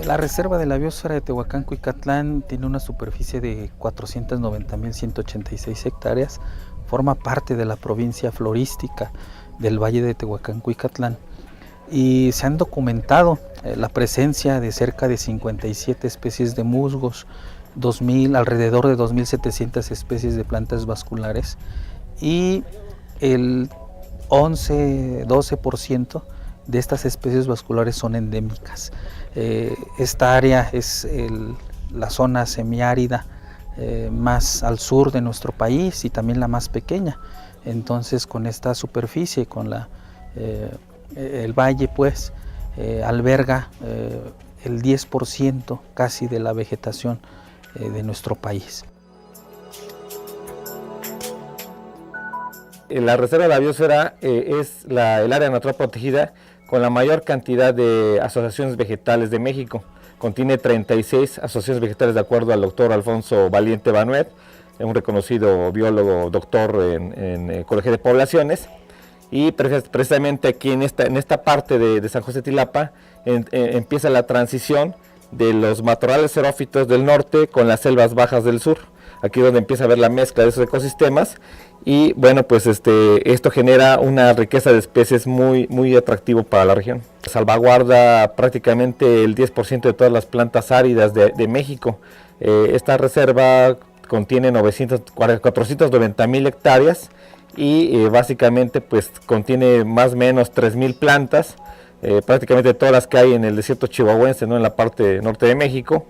La Reserva de la Biosfera de Tehuacán-Cuicatlán tiene una superficie de 490.186 hectáreas, forma parte de la provincia florística del Valle de Tehuacán-Cuicatlán y se han documentado la presencia de cerca de 57 especies de musgos, alrededor de 2.700 especies de plantas vasculares y el 11-12% de estas especies vasculares son endémicas. Esta área es la zona semiárida más al sur de nuestro país y también la más pequeña. Entonces, con esta superficie, con el valle, pues, alberga el 10% casi de la vegetación de nuestro país. La Reserva de la Biosfera es el área natural protegida con la mayor cantidad de asociaciones vegetales de México. Contiene 36 asociaciones vegetales de acuerdo al doctor Alfonso Valiente Banuet, un reconocido biólogo doctor en ecología de poblaciones. Y precisamente aquí en esta parte de San José Tilapa empieza la transición de los matorrales xerófitos del norte con las selvas bajas del sur. Aquí es donde empieza a haber la mezcla de esos ecosistemas y bueno, pues esto genera una riqueza de especies muy atractivo para la región. Salvaguarda prácticamente el 10% de todas las plantas áridas de México. Esta reserva contiene 490.000 hectáreas y básicamente pues contiene más o menos 3.000 plantas, prácticamente todas las que hay en el desierto chihuahuense, ¿no?, en la parte norte de México.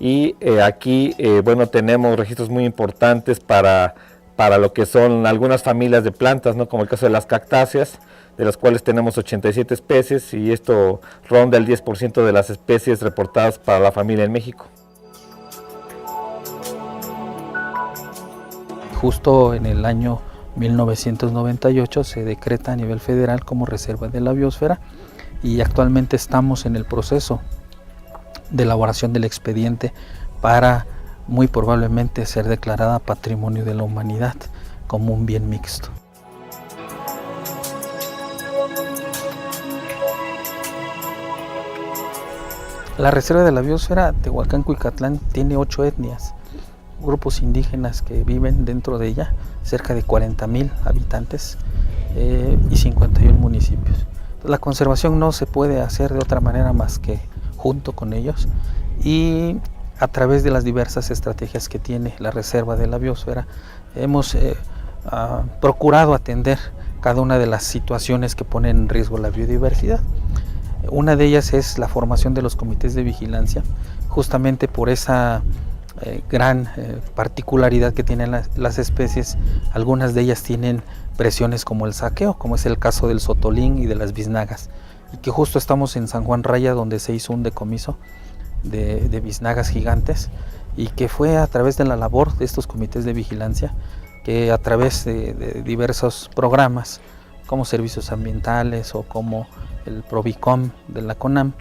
Y aquí bueno, tenemos registros muy importantes para lo que son algunas familias de plantas, ¿no?, como el caso de las cactáceas, de las cuales tenemos 87 especies y esto ronda el 10% de las especies reportadas para la familia en México. Justo en el año 1998 se decreta a nivel federal como Reserva de la Biosfera y actualmente estamos en el proceso de elaboración del expediente para muy probablemente ser declarada Patrimonio de la Humanidad como un bien mixto. La Reserva de la Biosfera Tehuacán-Cuicatlán tiene 8 etnias, grupos indígenas que viven dentro de ella, cerca de 40.000 habitantes y 51 municipios. La conservación no se puede hacer de otra manera más que junto con ellos y a través de las diversas estrategias que tiene la Reserva de la Biosfera hemos procurado atender cada una de las situaciones que ponen en riesgo la biodiversidad. Una de ellas es la formación de los comités de vigilancia, justamente por esa gran particularidad que tienen las especies. Algunas de ellas tienen presiones como el saqueo, como es el caso del sotolín y de las biznagas, y que justo estamos en San Juan Raya, donde se hizo un decomiso de biznagas gigantes, y que fue a través de la labor de estos comités de vigilancia, que a través de diversos programas como servicios ambientales o como el Provicom de la CONAM,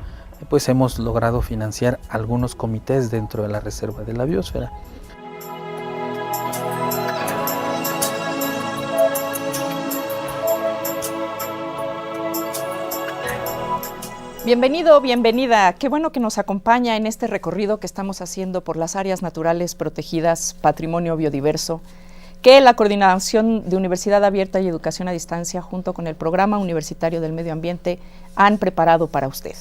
pues hemos logrado financiar algunos comités dentro de la Reserva de la Biosfera. Bienvenido, bienvenida. Qué bueno que nos acompaña en este recorrido que estamos haciendo por las áreas naturales protegidas, patrimonio biodiverso, que la Coordinación de Universidad Abierta y Educación a Distancia junto con el Programa Universitario del Medio Ambiente han preparado para usted.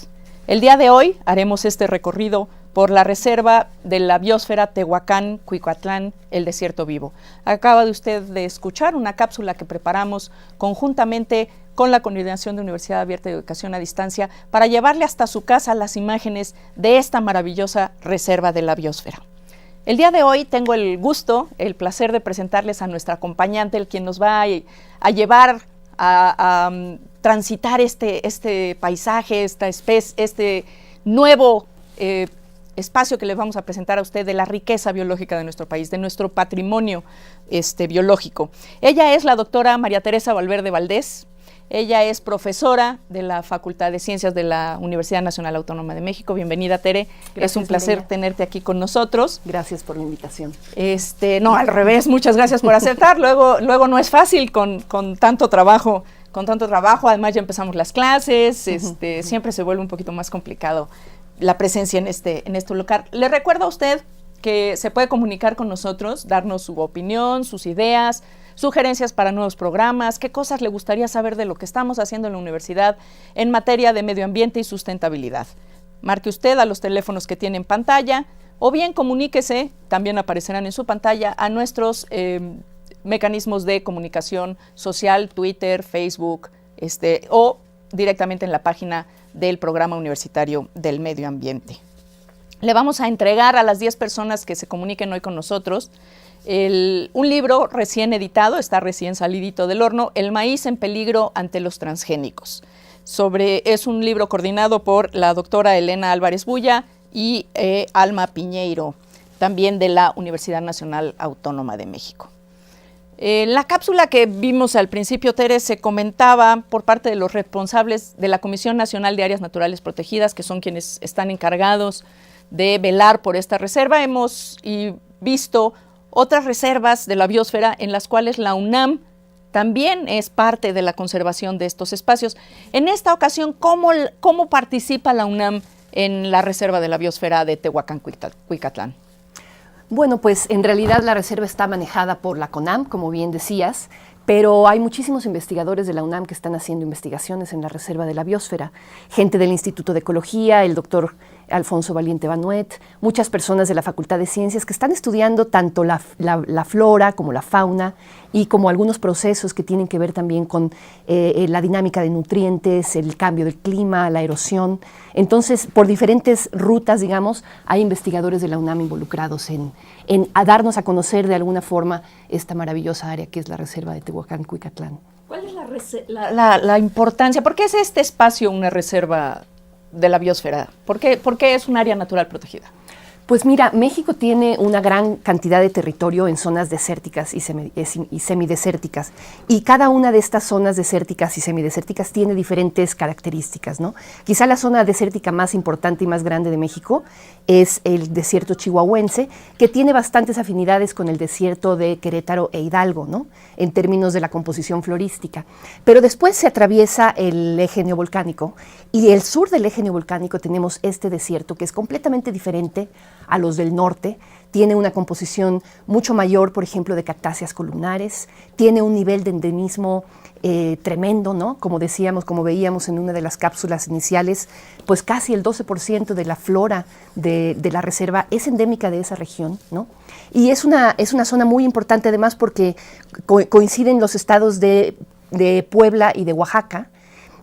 El día de hoy haremos este recorrido por la Reserva de la Biosfera Tehuacán-Cuicatlán, el Desierto Vivo. Acaba de usted de escuchar una cápsula que preparamos conjuntamente con la Coordinación de Universidad Abierta y Educación a Distancia para llevarle hasta su casa las imágenes de esta maravillosa Reserva de la Biosfera. El día de hoy tengo el gusto, el placer de presentarles a nuestra acompañante, el quien nos va a llevar a transitar este paisaje, este nuevo espacio que les vamos a presentar a usted de la riqueza biológica de nuestro país, de nuestro patrimonio biológico. Ella es la doctora María Teresa Valverde Valdés. Ella es profesora de la Facultad de Ciencias de la Universidad Nacional Autónoma de México. Bienvenida, Tere. Gracias, es un placer tenerte aquí con nosotros. Gracias por la invitación. No, al revés, muchas gracias por aceptar. Luego no es fácil con tanto trabajo. Además ya empezamos las clases, siempre se vuelve un poquito más complicado la presencia en este lugar. Le recuerdo a usted que se puede comunicar con nosotros, darnos su opinión, sus ideas, sugerencias para nuevos programas, qué cosas le gustaría saber de lo que estamos haciendo en la universidad en materia de medio ambiente y sustentabilidad. Marque usted a los teléfonos que tiene en pantalla o bien comuníquese, también aparecerán en su pantalla, a nuestros mecanismos de comunicación social, Twitter, Facebook, o directamente en la página del Programa Universitario del Medio Ambiente. Le vamos a entregar a las 10 personas que se comuniquen hoy con nosotros un libro recién editado, está recién salidito del horno, El maíz en peligro ante los transgénicos. Es un libro coordinado por la doctora Elena Álvarez Bulla y Alma Piñeiro, también de la Universidad Nacional Autónoma de México. La cápsula que vimos al principio, Tere, se comentaba por parte de los responsables de la Comisión Nacional de Áreas Naturales Protegidas, que son quienes están encargados de velar por esta reserva. Hemos visto otras reservas de la biosfera en las cuales la UNAM también es parte de la conservación de estos espacios. En esta ocasión, ¿cómo participa la UNAM en la reserva de la biosfera de Tehuacán-Cuicatlán? Bueno, pues en realidad la reserva está manejada por la CONAM, como bien decías, pero hay muchísimos investigadores de la UNAM que están haciendo investigaciones en la reserva de la biosfera. Gente del Instituto de Ecología, el doctor Alfonso Valiente Banuet, muchas personas de la Facultad de Ciencias que están estudiando tanto la flora como la fauna y como algunos procesos que tienen que ver también con la dinámica de nutrientes, el cambio del clima, la erosión. Entonces, por diferentes rutas, digamos, hay investigadores de la UNAM involucrados en darnos a conocer de alguna forma esta maravillosa área que es la reserva de Tehuacán-Cuicatlán. ¿Cuál es la importancia? ¿Por qué es este espacio una reserva de la biosfera? ¿Por qué es un área natural protegida? Pues mira, México tiene una gran cantidad de territorio en zonas desérticas y semidesérticas, y cada una de estas zonas desérticas y semidesérticas tiene diferentes características, ¿no? Quizá la zona desértica más importante y más grande de México es el desierto chihuahuense, que tiene bastantes afinidades con el desierto de Querétaro e Hidalgo, ¿no? En términos de la composición florística. Pero después se atraviesa el eje neovolcánico, y el sur del eje neovolcánico tenemos este desierto que es completamente diferente a los del norte, tiene una composición mucho mayor, por ejemplo, de cactáceas columnares, tiene un nivel de endemismo tremendo, ¿no? Como decíamos, como veíamos en una de las cápsulas iniciales, pues casi el 12% de la flora de la reserva es endémica de esa región, ¿no? Y es una zona muy importante además porque coinciden los estados de Puebla y de Oaxaca,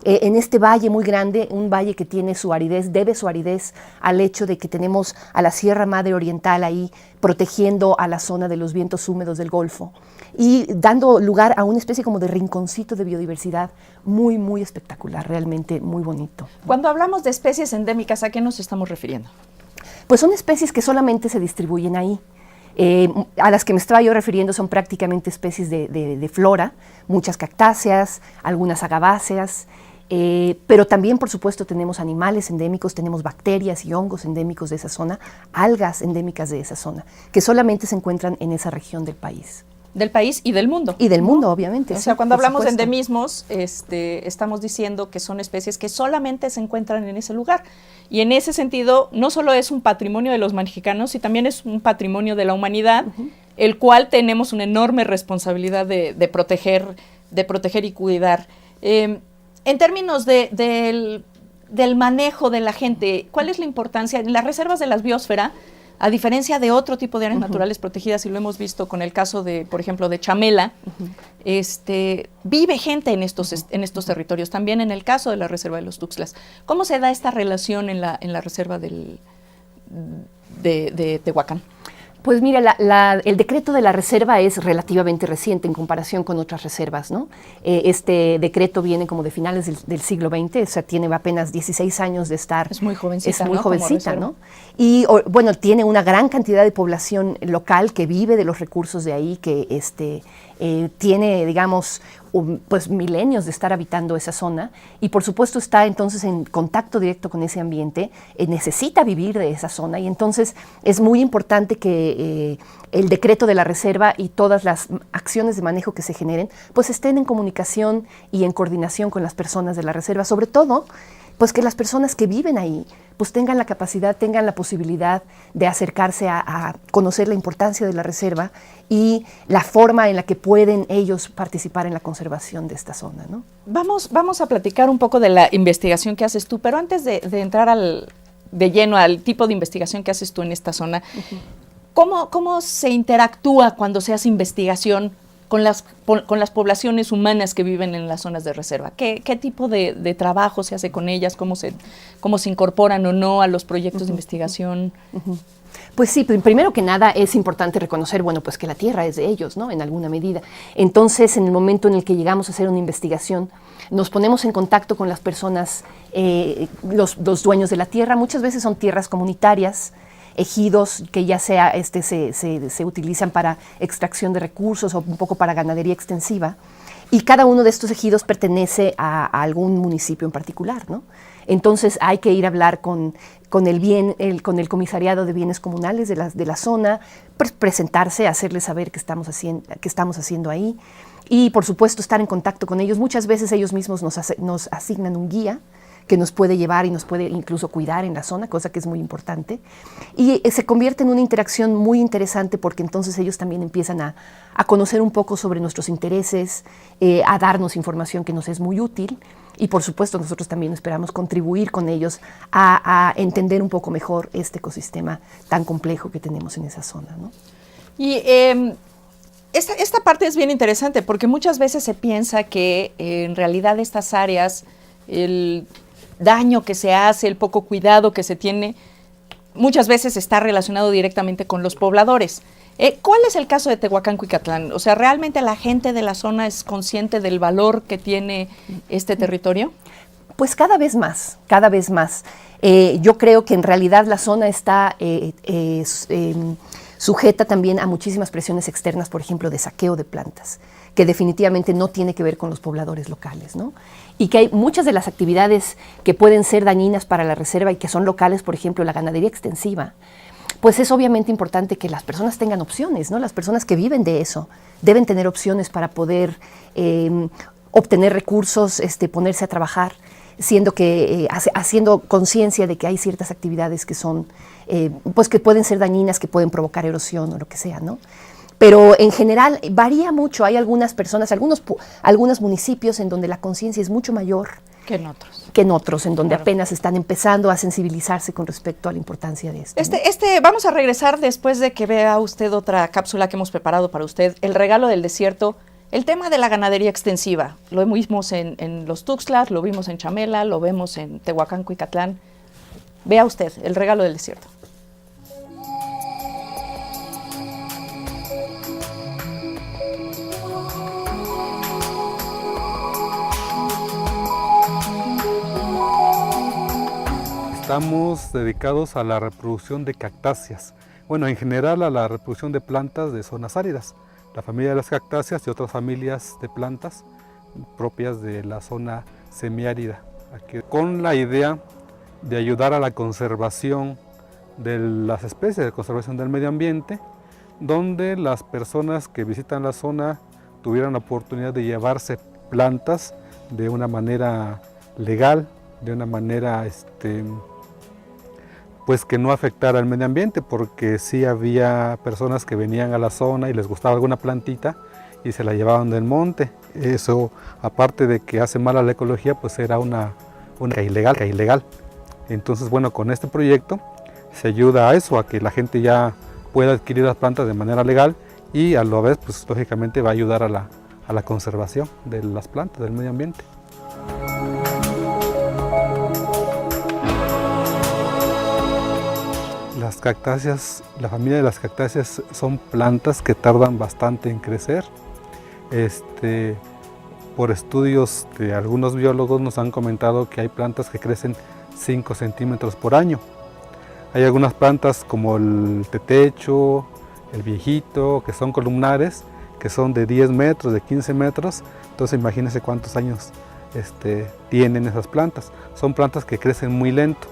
en este valle muy grande, un valle que tiene su aridez, debe su aridez al hecho de que tenemos a la Sierra Madre Oriental ahí protegiendo a la zona de los vientos húmedos del Golfo y dando lugar a una especie como de rinconcito de biodiversidad muy, muy espectacular, realmente muy bonito. Cuando hablamos de especies endémicas, ¿a qué nos estamos refiriendo? Pues son especies que solamente se distribuyen ahí. A las que me estaba yo refiriendo son prácticamente especies de flora, muchas cactáceas, algunas agaváceas, pero también, por supuesto, tenemos animales endémicos, tenemos bacterias y hongos endémicos de esa zona, algas endémicas de esa zona, que solamente se encuentran en esa región del país. Del país y del mundo. Y del mundo, obviamente. O sea, cuando hablamos de endemismos, estamos diciendo que son especies que solamente se encuentran en ese lugar. Y en ese sentido, no solo es un patrimonio de los mexicanos, sino también es un patrimonio de la humanidad, el cual tenemos una enorme responsabilidad de proteger y cuidar. En términos del manejo de la gente, ¿cuál es la importancia? En las reservas de la biosfera, a diferencia de otro tipo de áreas naturales protegidas, y lo hemos visto con el caso de, por ejemplo, de Chamela, vive gente en estos territorios, también en el caso de la reserva de los Tuxtlas. ¿Cómo se da esta relación en la reserva de Tehuacán? Pues mira, el decreto de la reserva es relativamente reciente en comparación con otras reservas, ¿no? Este decreto viene como de finales del siglo XX, o sea, tiene apenas 16 años de estar. Es muy jovencita, Es muy jovencita, ¿no? Y bueno, tiene una gran cantidad de población local que vive de los recursos de ahí, que tiene, digamos, pues milenios de estar habitando esa zona y por supuesto está entonces en contacto directo con ese ambiente, necesita vivir de esa zona y entonces es muy importante que el decreto de la reserva y todas las acciones de manejo que se generen pues estén en comunicación y en coordinación con las personas de la reserva, sobre todo pues que las personas que viven ahí pues tengan la capacidad, tengan la posibilidad de acercarse a conocer la importancia de la reserva y la forma en la que pueden ellos participar en la conservación de esta zona, ¿no? Vamos a platicar un poco de la investigación que haces tú, pero antes de entrar de lleno al tipo de investigación que haces tú en esta zona, ¿cómo se interactúa cuando se hace investigación con las poblaciones humanas que viven en las zonas de reserva? ¿Qué tipo de trabajo se hace con ellas? ¿Cómo se incorporan o no a los proyectos de investigación? Pues sí, primero que nada es importante reconocer, bueno, pues que la tierra es de ellos, ¿no? En alguna medida. Entonces, en el momento en el que llegamos a hacer una investigación, nos ponemos en contacto con las personas, los dueños de la tierra. Muchas veces son tierras comunitarias, ejidos que ya sea se utilizan para extracción de recursos o un poco para ganadería extensiva, y cada uno de estos ejidos pertenece a algún municipio en particular, ¿no? Entonces hay que ir a hablar con el comisariado de bienes comunales de la zona, presentarse, hacerles saber qué estamos haciendo ahí y por supuesto estar en contacto con ellos. Muchas veces ellos mismos nos asignan un guía que nos puede llevar y nos puede incluso cuidar en la zona, cosa que es muy importante. Y se convierte en una interacción muy interesante porque entonces ellos también empiezan a conocer un poco sobre nuestros intereses, a darnos información que nos es muy útil y por supuesto nosotros también esperamos contribuir con ellos a entender un poco mejor este ecosistema tan complejo que tenemos en esa zona, ¿no? Y esta parte es bien interesante porque muchas veces se piensa que en realidad estas áreas, el daño que se hace, el poco cuidado que se tiene, muchas veces está relacionado directamente con los pobladores. ¿Cuál es el caso de Tehuacán-Cuicatlán? O sea, ¿realmente la gente de la zona es consciente del valor que tiene este territorio? Pues cada vez más, cada vez más. Yo creo que en realidad la zona está sujeta también a muchísimas presiones externas, por ejemplo, de saqueo de plantas, que definitivamente no tiene que ver con los pobladores locales, ¿no? Y que hay muchas de las actividades que pueden ser dañinas para la reserva y que son locales, por ejemplo, la ganadería extensiva, pues es obviamente importante que las personas tengan opciones, ¿no? Las personas que viven de eso deben tener opciones para poder obtener recursos, ponerse a trabajar, haciendo conciencia de que hay ciertas actividades que son, pues que pueden ser dañinas, que pueden provocar erosión o lo que sea, ¿no? Pero en general varía mucho. Hay algunas personas, algunos municipios en donde la conciencia es mucho mayor que en otros. En donde apenas están empezando a sensibilizarse con respecto a la importancia de esto, ¿no? Vamos a regresar después de que vea usted otra cápsula que hemos preparado para usted, El regalo del desierto, el tema de la ganadería extensiva. Lo vimos en los Tuxtlas, lo vimos en Chamela, lo vemos en Tehuacán-Cuicatlán. Vea usted, El regalo del desierto. Estamos dedicados a la reproducción de cactáceas. Bueno, en general a la reproducción de plantas de zonas áridas. La familia de las cactáceas y otras familias de plantas propias de la zona semiárida. Aquí, con la idea de ayudar a la conservación de las especies, de conservación del medio ambiente, donde las personas que visitan la zona tuvieran la oportunidad de llevarse plantas de una manera legal, de una manera pues que no afectara al medio ambiente, porque sí había personas que venían a la zona y les gustaba alguna plantita y se la llevaban del monte. Eso, aparte de que hace mal a la ecología, pues era una ilegal. Entonces, bueno, con este proyecto se ayuda a eso, a que la gente ya pueda adquirir las plantas de manera legal y a la vez, pues lógicamente va a ayudar a la conservación de las plantas, del medio ambiente. Las cactáceas, la familia de las cactáceas son plantas que tardan bastante en crecer. Por estudios de algunos biólogos nos han comentado que hay plantas que crecen 5 centímetros por año. Hay algunas plantas como el tetecho, el viejito, que son columnares, que son de 10 metros, de 15 metros, entonces imagínense cuántos años tienen esas plantas. Son plantas que crecen muy lento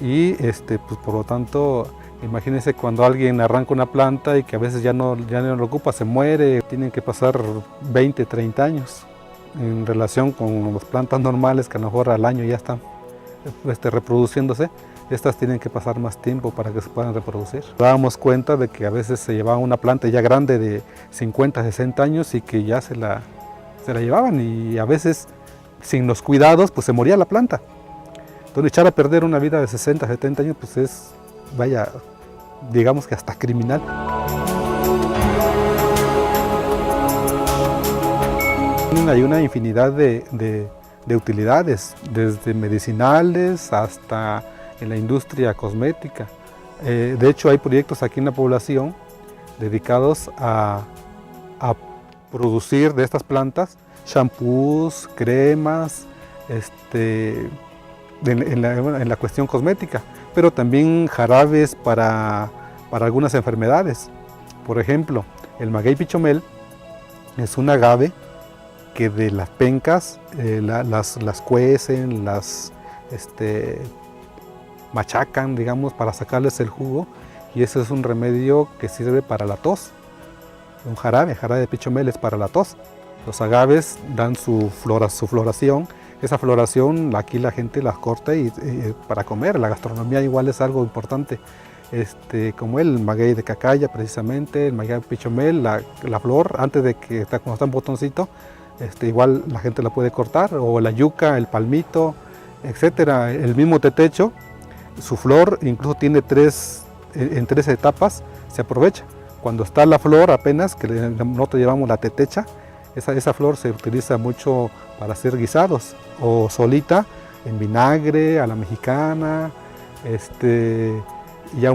y pues por lo tanto, imagínense cuando alguien arranca una planta y que a veces ya no lo ocupa, se muere, tienen que pasar 20, 30 años en relación con las plantas normales que a lo mejor al año ya están reproduciéndose. Estas tienen que pasar más tiempo para que se puedan reproducir. Dábamos cuenta de que a veces se llevaba una planta ya grande de 50, 60 años y que ya se la llevaban, y a veces sin los cuidados pues se moría la planta. Entonces echar a perder una vida de 60, 70 años pues es, vaya, digamos que hasta criminal. Hay una infinidad de utilidades, desde medicinales hasta en la industria cosmética. De hecho, hay proyectos aquí en la población dedicados a producir de estas plantas shampoos, cremas, en la cuestión cosmética, pero también jarabes para algunas enfermedades. Por ejemplo, el maguey pichomel es un agave que de las pencas las cuecen, las machacan, digamos, para sacarles el jugo, y ese es un remedio que sirve para la tos. Un jarabe de pichomel es para la tos. Los agaves dan su floración. Esa floración aquí la gente las corta y para comer. La gastronomía igual es algo importante, como el maguey de cacaya precisamente, el maguey pichomel, la flor, antes de que cuando está en botoncito, igual la gente la puede cortar, o la yuca, el palmito, etcétera. El mismo tetecho, su flor incluso tiene en tres etapas, se aprovecha. Cuando está la flor apenas, que nosotros llevamos la tetecha, esa flor se utiliza mucho para hacer guisados, o solita en vinagre, a la mexicana, y ya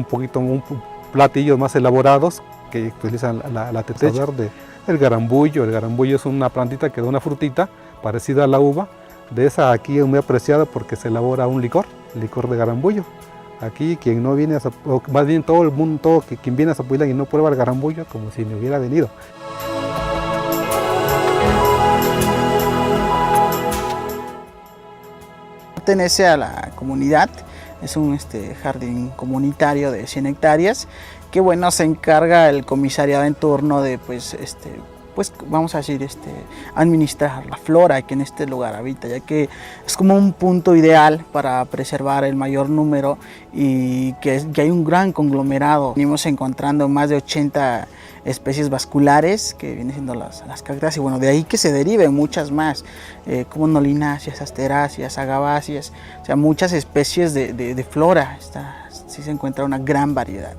platillos más elaborados que utilizan la tetecha. El garambullo es una plantita que da una frutita parecida a la uva. De esa aquí es muy apreciada porque se elabora un licor de garambullo. Aquí quien no viene o más bien todo el mundo, quien viene a Zapotlán y no prueba el garambullo, como si no hubiera venido. Pertenece a la comunidad, es un jardín comunitario de 100 hectáreas que bueno, se encarga el comisariado en turno de pues vamos a decir administrar la flora que en este lugar habita, ya que es como un punto ideal para preservar el mayor número y que hay un gran conglomerado. Venimos encontrando más de 80 especies vasculares que vienen siendo las cactáceas, y bueno, de ahí que se deriven muchas más, como nolináceas, asteráceas, agaváceas, o sea, muchas especies de flora. Sí se encuentra una gran variedad.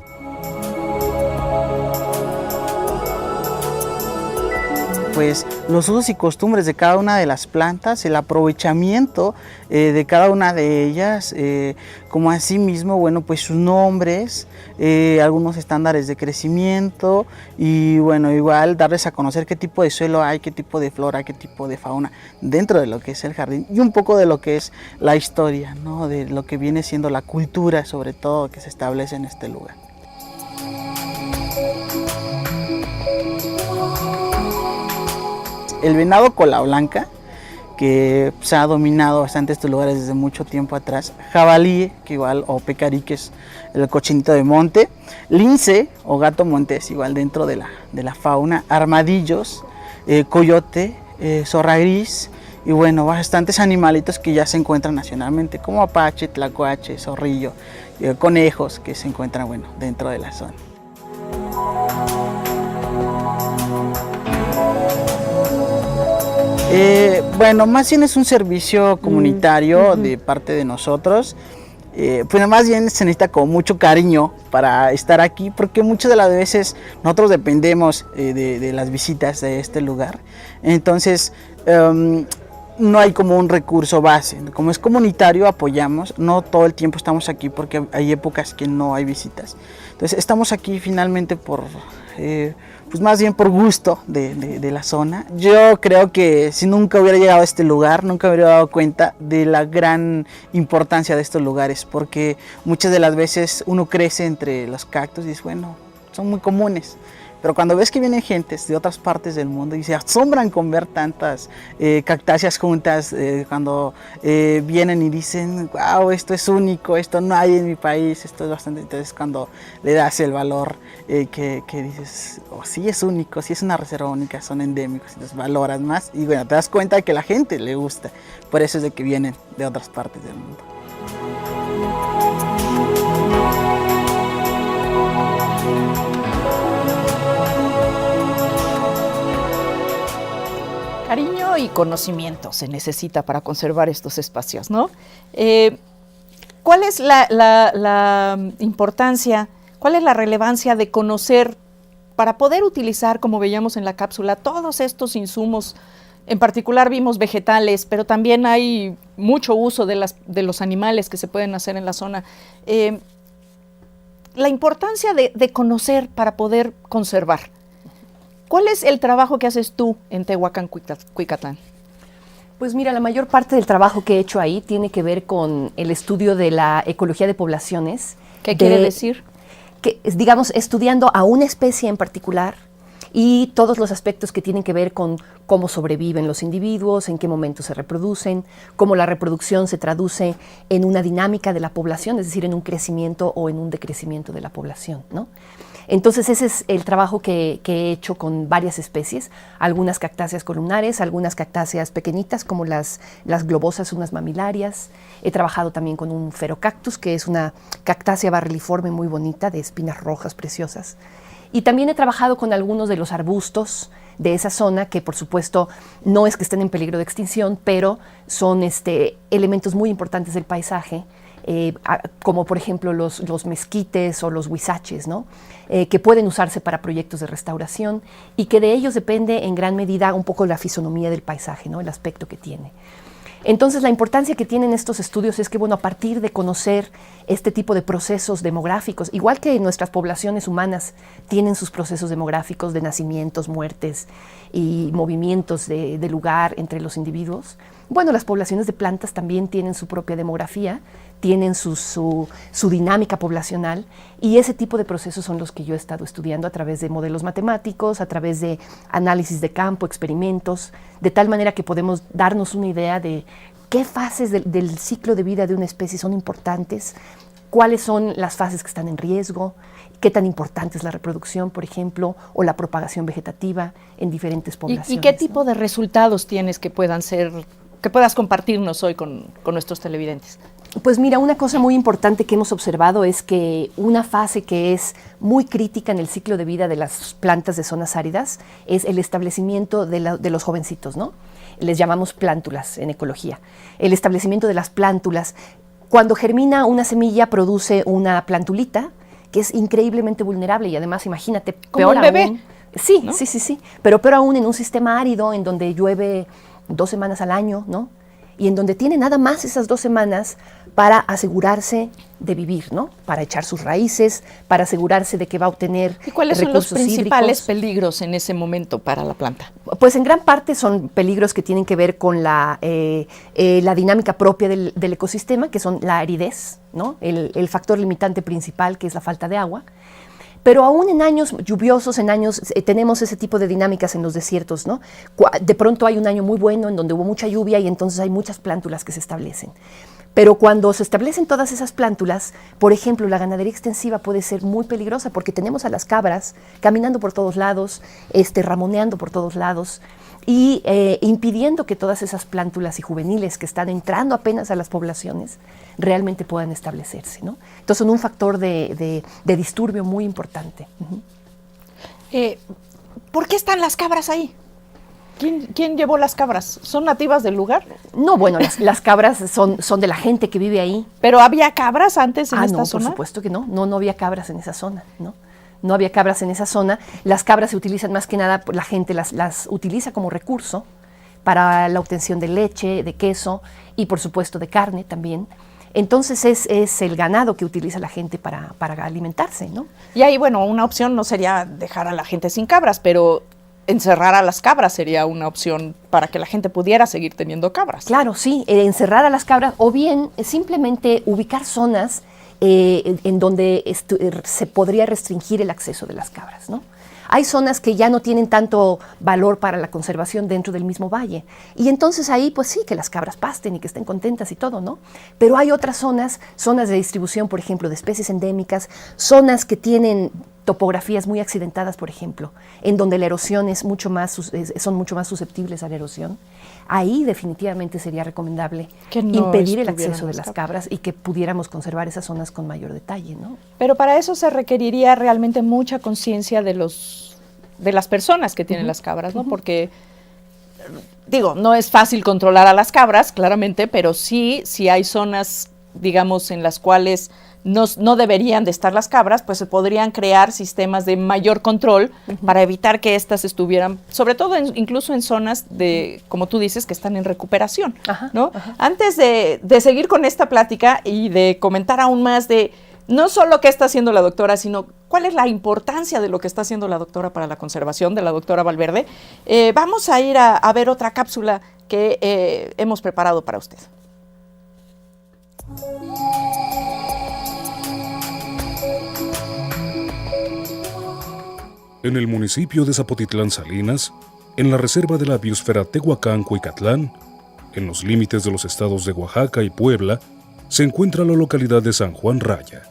Pues los usos y costumbres de cada una de las plantas, el aprovechamiento de cada una de ellas, como asimismo, bueno, pues sus nombres, algunos estándares de crecimiento, y bueno, igual darles a conocer qué tipo de suelo hay, qué tipo de flora, qué tipo de fauna dentro de lo que es el jardín, y un poco de lo que es la historia, ¿no? De lo que viene siendo la cultura, sobre todo, que se establece en este lugar. El venado cola blanca, que se ha dominado bastante estos lugares desde mucho tiempo atrás. Jabalí, que igual, o pecariques, el cochinito de monte. Lince o gato montés, igual dentro de la fauna. Armadillos, coyote, zorra gris, y bueno, bastantes animalitos que ya se encuentran nacionalmente, como apache, tlacuache, zorrillo, conejos, que se encuentran, bueno, dentro de la zona. Bueno, más bien es un servicio comunitario de parte de nosotros. Pues más bien se necesita con mucho cariño para estar aquí, porque muchas de las veces nosotros dependemos de las visitas de este lugar. Entonces no hay como un recurso base. Como es comunitario, apoyamos. No todo el tiempo estamos aquí porque hay épocas que no hay visitas. Entonces estamos aquí finalmente pues más bien por gusto de la zona. Yo creo que si nunca hubiera llegado a este lugar, nunca me hubiera dado cuenta de la gran importancia de estos lugares, porque muchas de las veces uno crece entre los cactus y dice, bueno, son muy comunes, Pero cuando ves que vienen gentes de otras partes del mundo y se asombran con ver tantas cactáceas juntas, cuando vienen y dicen, wow, esto es único, esto no hay en mi país, esto es bastante... Entonces cuando le das el valor que dices, oh, sí es único, sí es una reserva única, son endémicos, entonces valoras más y bueno, te das cuenta de que a la gente le gusta, por eso es de que vienen de otras partes del mundo. Cariño y conocimiento se necesita para conservar estos espacios, ¿no? ¿Cuál es la importancia, cuál es la relevancia de conocer para poder utilizar, como veíamos en la cápsula, todos estos insumos? En particular vimos vegetales, pero también hay mucho uso de los animales que se pueden hacer en la zona. La importancia de conocer para poder conservar. ¿Cuál es el trabajo que haces tú en Tehuacán, Cuicatlán? Pues mira, la mayor parte del trabajo que he hecho ahí tiene que ver con el estudio de la ecología de poblaciones. ¿Qué quiere decir? Que, digamos, estudiando a una especie en particular y todos los aspectos que tienen que ver con cómo sobreviven los individuos, en qué momento se reproducen, cómo la reproducción se traduce en una dinámica de la población, es decir, en un crecimiento o en un decrecimiento de la población, ¿no? Entonces ese es el trabajo que he hecho con varias especies, algunas cactáceas columnares, algunas cactáceas pequeñitas como las globosas, unas mamilarias. He trabajado también con un ferocactus, que es una cactácea barriliforme muy bonita, de espinas rojas preciosas. Y también he trabajado con algunos de los arbustos de esa zona, que por supuesto no es que estén en peligro de extinción, pero son elementos muy importantes del paisaje, como por ejemplo los mezquites o los huizaches, ¿no? Que pueden usarse para proyectos de restauración y que de ellos depende en gran medida un poco la fisonomía del paisaje, ¿no? El aspecto que tiene. Entonces, la importancia que tienen estos estudios es que, bueno, a partir de conocer este tipo de procesos demográficos, igual que nuestras poblaciones humanas tienen sus procesos demográficos de nacimientos, muertes y movimientos de lugar entre los individuos, bueno, las poblaciones de plantas también tienen su propia demografía, tienen su dinámica poblacional, y ese tipo de procesos son los que yo he estado estudiando a través de modelos matemáticos, a través de análisis de campo, experimentos, de tal manera que podemos darnos una idea de qué fases del ciclo de vida de una especie son importantes, cuáles son las fases que están en riesgo, qué tan importante es la reproducción, por ejemplo, o la propagación vegetativa en diferentes poblaciones. ¿Y qué tipo de resultados tienes que puedan ser, que puedas compartirnos hoy con nuestros televidentes? Pues mira, una cosa muy importante que hemos observado es que una fase que es muy crítica en el ciclo de vida de las plantas de zonas áridas es el establecimiento de los jovencitos, ¿no? Les llamamos plántulas en ecología. El establecimiento de las plántulas. Cuando germina una semilla produce una plantulita que es increíblemente vulnerable y además, imagínate, como un bebé. Aún, sí, ¿no? sí, pero peor aún en un sistema árido en donde llueve 2 semanas al año, ¿no? Y en donde tiene nada más esas 2 semanas para asegurarse de vivir, ¿no? Para echar sus raíces, para asegurarse de que va a obtener recursos hídricos. ¿Y cuáles son los principales peligros en ese momento para la planta? Pues en gran parte son peligros que tienen que ver con la dinámica propia del ecosistema, que son la aridez, ¿no? El factor limitante principal, que es la falta de agua. Pero aún en años lluviosos, tenemos ese tipo de dinámicas en los desiertos, ¿no? De pronto hay un año muy bueno en donde hubo mucha lluvia y entonces hay muchas plántulas que se establecen. Pero cuando se establecen todas esas plántulas, por ejemplo, la ganadería extensiva puede ser muy peligrosa porque tenemos a las cabras caminando por todos lados, ramoneando por todos lados y impidiendo que todas esas plántulas y juveniles que están entrando apenas a las poblaciones realmente puedan establecerse, ¿no? Entonces son un factor de disturbio muy importante. ¿Por qué están las cabras ahí? ¿Quién llevó las cabras? ¿Son nativas del lugar? No, bueno, las cabras son de la gente que vive ahí. ¿Pero había cabras antes en esta zona? Por supuesto que no. No había cabras en esa zona, ¿no? No había cabras en esa zona. Las cabras se utilizan más que nada, la gente las utiliza como recurso para la obtención de leche, de queso y por supuesto de carne también. Entonces es el ganado que utiliza la gente para alimentarse, ¿no? Y ahí, bueno, una opción no sería dejar a la gente sin cabras, pero encerrar a las cabras sería una opción para que la gente pudiera seguir teniendo cabras. Claro, sí, encerrar a las cabras o bien simplemente ubicar zonas en donde se podría restringir el acceso de las cabras, ¿no? Hay zonas que ya no tienen tanto valor para la conservación dentro del mismo valle. Y entonces ahí, pues sí, que las cabras pasten y que estén contentas y todo, ¿no? Pero hay otras zonas de distribución, por ejemplo, de especies endémicas, zonas que tienen topografías muy accidentadas, por ejemplo, en donde la erosión son mucho más susceptibles a la erosión. Ahí definitivamente sería recomendable que no impedir el acceso de las cabras y que pudiéramos conservar esas zonas con mayor detalle, ¿no? Pero para eso se requeriría realmente mucha conciencia de las personas que tienen las cabras, ¿no? Porque, digo, no es fácil controlar a las cabras, claramente, pero sí hay zonas, digamos, en las cuales no deberían de estar las cabras, pues se podrían crear sistemas de mayor control para evitar que éstas estuvieran, sobre todo incluso en zonas de, como tú dices, que están en recuperación, ¿no? Antes de seguir con esta plática y de comentar aún más de no solo qué está haciendo la doctora, sino cuál es la importancia de lo que está haciendo la doctora para la conservación, de la doctora Valverde, vamos a ir a ver otra cápsula que hemos preparado para usted. En el municipio de Zapotitlán Salinas, en la reserva de la biosfera Tehuacán-Cuicatlán, en los límites de los estados de Oaxaca y Puebla, se encuentra la localidad de San Juan Raya,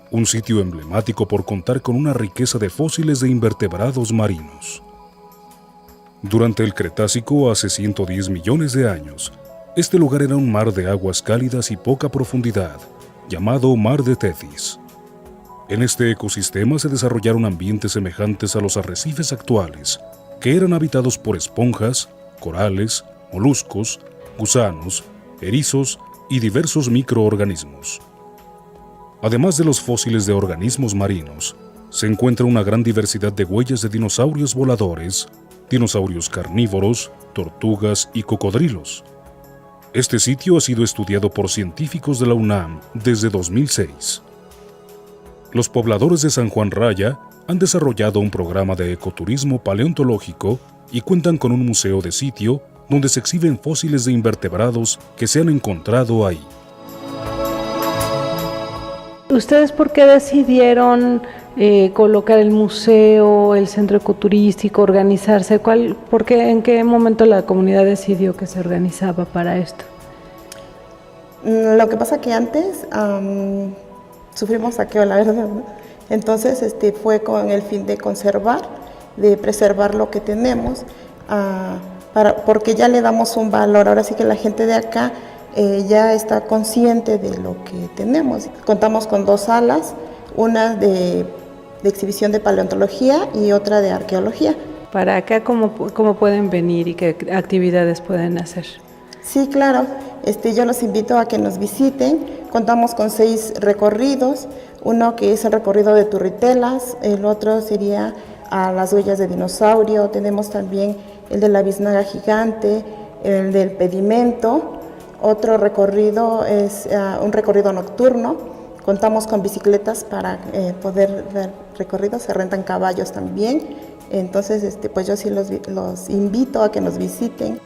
un sitio emblemático por contar con una riqueza de fósiles de invertebrados marinos. Durante el Cretácico, hace 110 millones de años, este lugar era un mar de aguas cálidas y poca profundidad, llamado Mar de Tethys. En este ecosistema se desarrollaron ambientes semejantes a los arrecifes actuales, que eran habitados por esponjas, corales, moluscos, gusanos, erizos y diversos microorganismos. Además de los fósiles de organismos marinos, se encuentra una gran diversidad de huellas de dinosaurios voladores, dinosaurios carnívoros, tortugas y cocodrilos. Este sitio ha sido estudiado por científicos de la UNAM desde 2006. Los pobladores de San Juan Raya han desarrollado un programa de ecoturismo paleontológico y cuentan con un museo de sitio donde se exhiben fósiles de invertebrados que se han encontrado ahí. ¿Ustedes por qué decidieron colocar el museo, el centro ecoturístico, organizarse? ¿En qué momento la comunidad decidió que se organizaba para esto? Lo que pasa que antes sufrimos saqueo, la verdad, ¿no? Entonces fue con el fin de conservar, de preservar lo que tenemos, porque ya le damos un valor. Ahora sí que la gente de acá ya está consciente de lo que tenemos. Contamos con 2 salas, una de exhibición de paleontología y otra de arqueología. ¿Para acá cómo pueden venir y qué actividades pueden hacer? Sí, claro. Yo los invito a que nos visiten. Contamos con 6 recorridos, uno que es el recorrido de Turritelas, el otro sería a las huellas de dinosaurio, tenemos también el de la biznaga gigante, el del pedimento. Otro recorrido es un recorrido nocturno, contamos con bicicletas para poder ver recorridos, se rentan caballos también, entonces pues yo sí los invito a que nos visiten.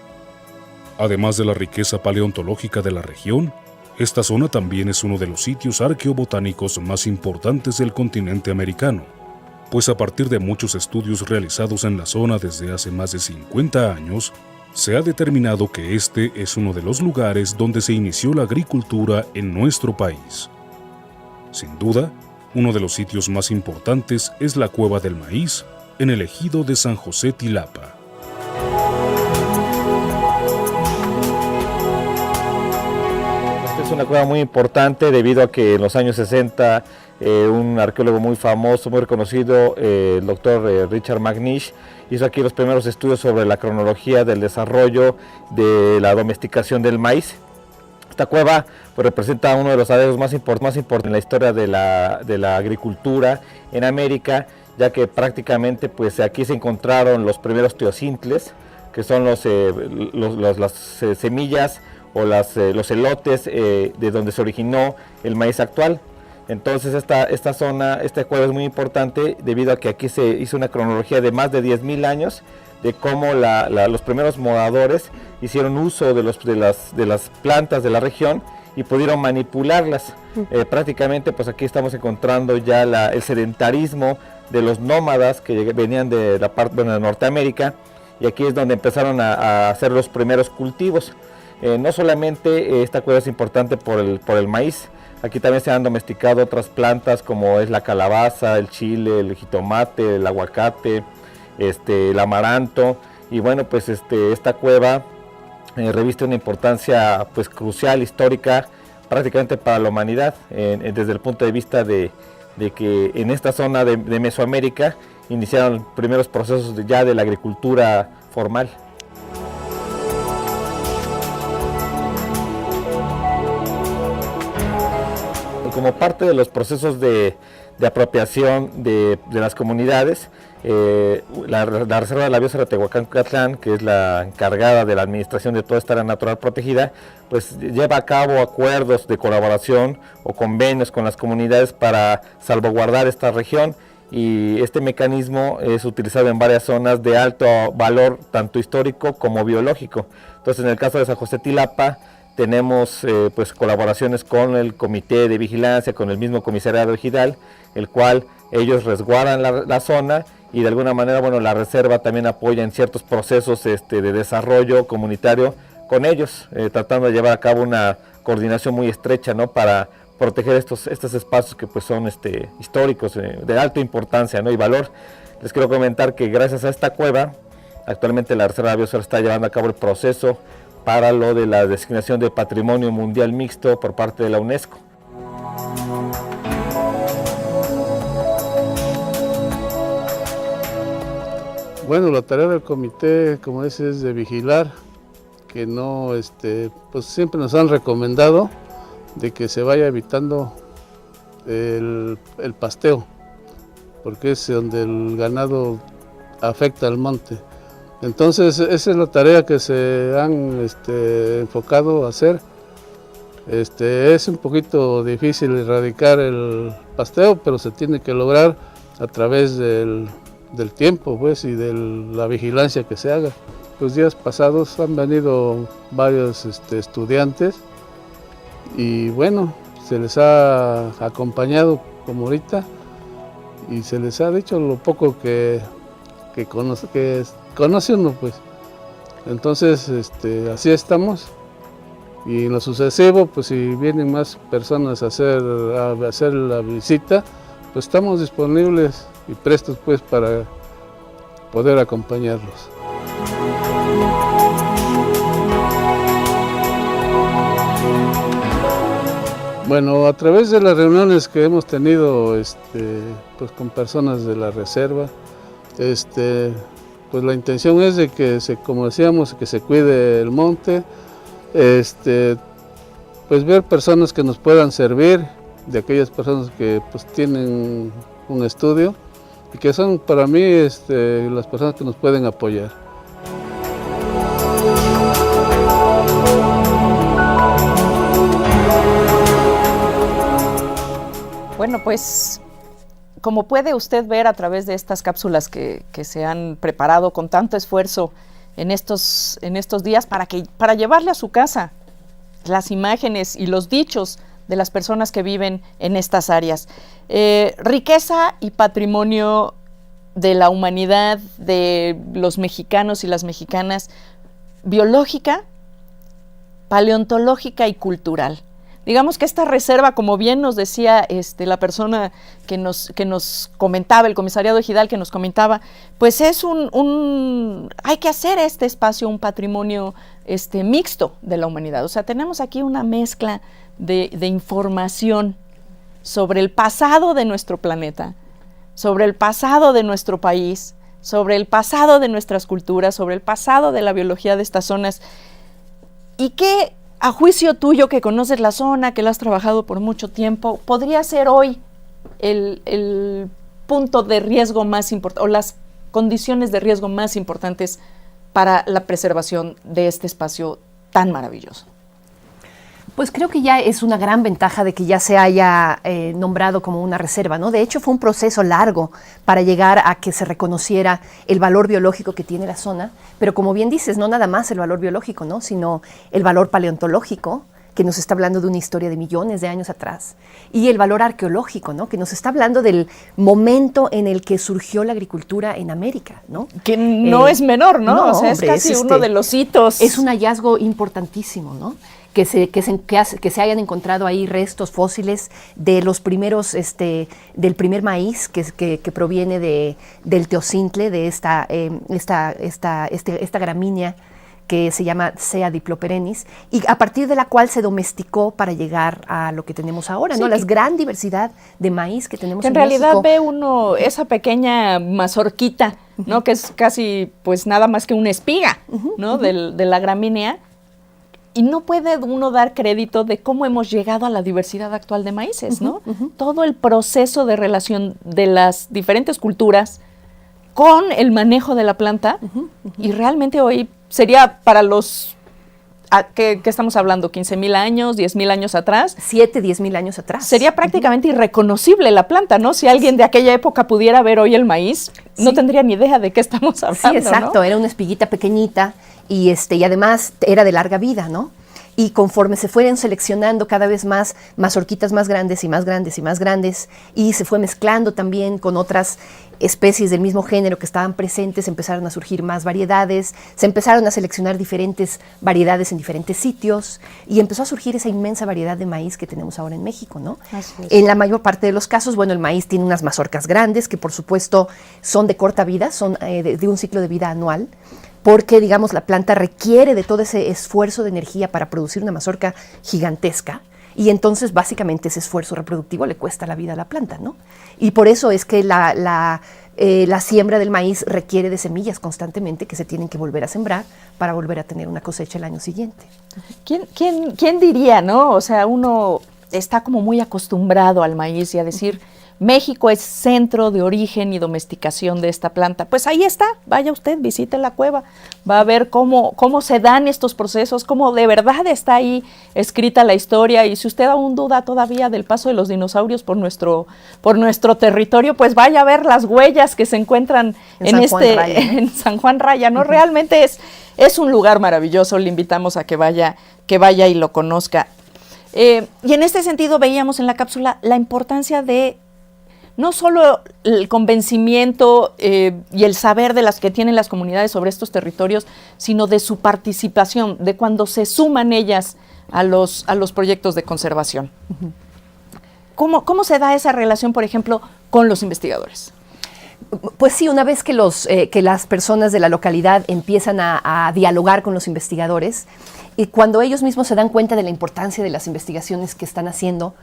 Además de la riqueza paleontológica de la región, esta zona también es uno de los sitios arqueobotánicos más importantes del continente americano, pues a partir de muchos estudios realizados en la zona desde hace más de 50 años, se ha determinado que este es uno de los lugares donde se inició la agricultura en nuestro país. Sin duda, uno de los sitios más importantes es la Cueva del Maíz, en el ejido de San José Tilapa. Es una cueva muy importante debido a que en los años 60 un arqueólogo muy famoso, muy reconocido, el doctor Richard McNish, hizo aquí los primeros estudios sobre la cronología del desarrollo de la domesticación del maíz. Esta cueva pues, representa uno de los hallazgos más importantes en la historia de la agricultura en América, ya que prácticamente pues, aquí se encontraron los primeros teocintles, que son las semillas o los elotes de donde se originó el maíz actual. Entonces esta zona, esta cueva es muy importante debido a que aquí se hizo una cronología de más de 10.000 años de cómo los primeros moradores hicieron uso de las plantas de la región y pudieron manipularlas. Prácticamente pues aquí estamos encontrando ya el sedentarismo de los nómadas que venían de la parte de Norteamérica, y aquí es donde empezaron a hacer los primeros cultivos. No solamente esta cueva es importante por el maíz, aquí también se han domesticado otras plantas como es la calabaza, el chile, el jitomate, el aguacate, el amaranto, y bueno, pues esta cueva reviste una importancia pues crucial, histórica, prácticamente para la humanidad, desde el punto de vista de que en esta zona de Mesoamérica iniciaron los primeros procesos ya de la agricultura formal. Como parte de los procesos de apropiación de las comunidades, la Reserva de la Biosfera Tehuacán-Cuicatlán, que es la encargada de la administración de toda esta área natural protegida, pues lleva a cabo acuerdos de colaboración o convenios con las comunidades para salvaguardar esta región, y este mecanismo es utilizado en varias zonas de alto valor tanto histórico como biológico. Entonces, en el caso de San José Tilapa, tenemos pues colaboraciones con el Comité de Vigilancia, con el mismo Comisariado Ejidal, el cual ellos resguardan la zona, y de alguna manera, bueno, la reserva también apoya en ciertos procesos de desarrollo comunitario con ellos, tratando de llevar a cabo una coordinación muy estrecha, ¿no?, para proteger estos espacios que pues son históricos, de alta importancia, ¿no?, y valor. Les quiero comentar que gracias a esta cueva, actualmente la Reserva de Biosfera está llevando a cabo el proceso para lo de la designación de Patrimonio Mundial Mixto por parte de la UNESCO. Bueno, la tarea del comité, como dices, es de vigilar, que no, pues siempre nos han recomendado de que se vaya evitando el pasteo, porque es donde el ganado afecta al monte. Entonces, esa es la tarea que se han enfocado a hacer. Es un poquito difícil erradicar el pasteo, pero se tiene que lograr a través del tiempo, pues, y de la vigilancia que se haga. Los días pasados han venido varios estudiantes, y bueno, se les ha acompañado como ahorita, y se les ha dicho lo poco que conoce uno, pues. Entonces, así estamos, y en lo sucesivo, pues si vienen más personas a hacer la visita, pues estamos disponibles y prestos, pues, para poder acompañarlos. Bueno, a través de las reuniones que hemos tenido pues con personas de la reserva, pues la intención es de que, como decíamos, que se cuide el monte, pues ver personas que nos puedan servir, de aquellas personas que pues tienen un estudio, y que son para mí las personas que nos pueden apoyar. Bueno, pues como puede usted ver a través de estas cápsulas que se han preparado con tanto esfuerzo en estos días para llevarle a su casa las imágenes y los dichos de las personas que viven en estas áreas. Riqueza y patrimonio de la humanidad, de los mexicanos y las mexicanas, biológica, paleontológica y cultural. Digamos que esta reserva, como bien nos decía la persona que nos comentaba, el comisariado ejidal que nos comentaba, pues es hay que hacer este espacio un patrimonio mixto de la humanidad. O sea, tenemos aquí una mezcla de información sobre el pasado de nuestro planeta, sobre el pasado de nuestro país, sobre el pasado de nuestras culturas, sobre el pasado de la biología de estas zonas, y que, a juicio tuyo, que conoces la zona, que la has trabajado por mucho tiempo, podría ser hoy el punto de riesgo más importante, o las condiciones de riesgo más importantes para la preservación de este espacio tan maravilloso? Pues creo que ya es una gran ventaja de que ya se haya nombrado como una reserva, ¿no? De hecho, fue un proceso largo para llegar a que se reconociera el valor biológico que tiene la zona, pero como bien dices, no nada más el valor biológico, ¿no?, sino el valor paleontológico, que nos está hablando de una historia de millones de años atrás, y el valor arqueológico, ¿no? Que nos está hablando del momento en el que surgió la agricultura en América, ¿no? Que no es menor, ¿no? No, o sea, hombre, es casi uno de los hitos. Es un hallazgo importantísimo, ¿no? Que se hayan encontrado ahí restos fósiles de los primeros, del primer maíz que proviene del teocintle, de esta gramínea que se llama Sea diploperennis, y a partir de la cual se domesticó para llegar a lo que tenemos ahora, ¿no? La gran diversidad de maíz que tenemos en México. En realidad ve uno esa pequeña mazorquita, ¿no? Que es casi, pues, nada más que una espiga, ¿no? De la gramínea. Y no puede uno dar crédito de cómo hemos llegado a la diversidad actual de maíces, ¿no? Todo el proceso de relación de las diferentes culturas con el manejo de la planta, y realmente hoy sería para los, ¿qué estamos hablando? ¿15,000 años, 10,000 años atrás? 10,000 años atrás. Sería prácticamente irreconocible la planta, ¿no? Si alguien de aquella época pudiera ver hoy el maíz, no tendría ni idea de qué estamos hablando, Sí, exacto, ¿no? Era una espiguita pequeñita y además era de larga vida, ¿no? Y conforme se fueron seleccionando cada vez más mazorquitas más grandes y más grandes y más grandes, y se fue mezclando también con otras especies del mismo género que estaban presentes, empezaron a surgir más variedades, se empezaron a seleccionar diferentes variedades en diferentes sitios, y empezó a surgir esa inmensa variedad de maíz que tenemos ahora en México, ¿no? Así es. En la mayor parte de los casos, bueno, el maíz tiene unas mazorcas grandes que por supuesto son de corta vida, son de un ciclo de vida anual, porque, digamos, la planta requiere de todo ese esfuerzo de energía para producir una mazorca gigantesca, y entonces básicamente ese esfuerzo reproductivo le cuesta la vida a la planta, ¿no? Y por eso es que la siembra del maíz requiere de semillas constantemente que se tienen que volver a sembrar para volver a tener una cosecha el año siguiente. ¿Quién diría, no? O sea, uno está como muy acostumbrado al maíz y a decir, México es centro de origen y domesticación de esta planta. Pues ahí está, vaya usted, visite la cueva, va a ver cómo se dan estos procesos, cómo de verdad está ahí escrita la historia, y si usted aún duda todavía del paso de los dinosaurios por nuestro territorio, pues vaya a ver las huellas que se encuentran en San Juan Raya, ¿no? Realmente es un lugar maravilloso, le invitamos a que vaya y lo conozca. Y en este sentido veíamos en la cápsula la importancia de no solo el convencimiento y el saber de las que tienen las comunidades sobre estos territorios, sino de su participación, de cuando se suman ellas a los proyectos de conservación. ¿Cómo se da esa relación, por ejemplo, con los investigadores? Pues sí, una vez que las personas de la localidad empiezan a dialogar con los investigadores, y cuando ellos mismos se dan cuenta de la importancia de las investigaciones que están haciendo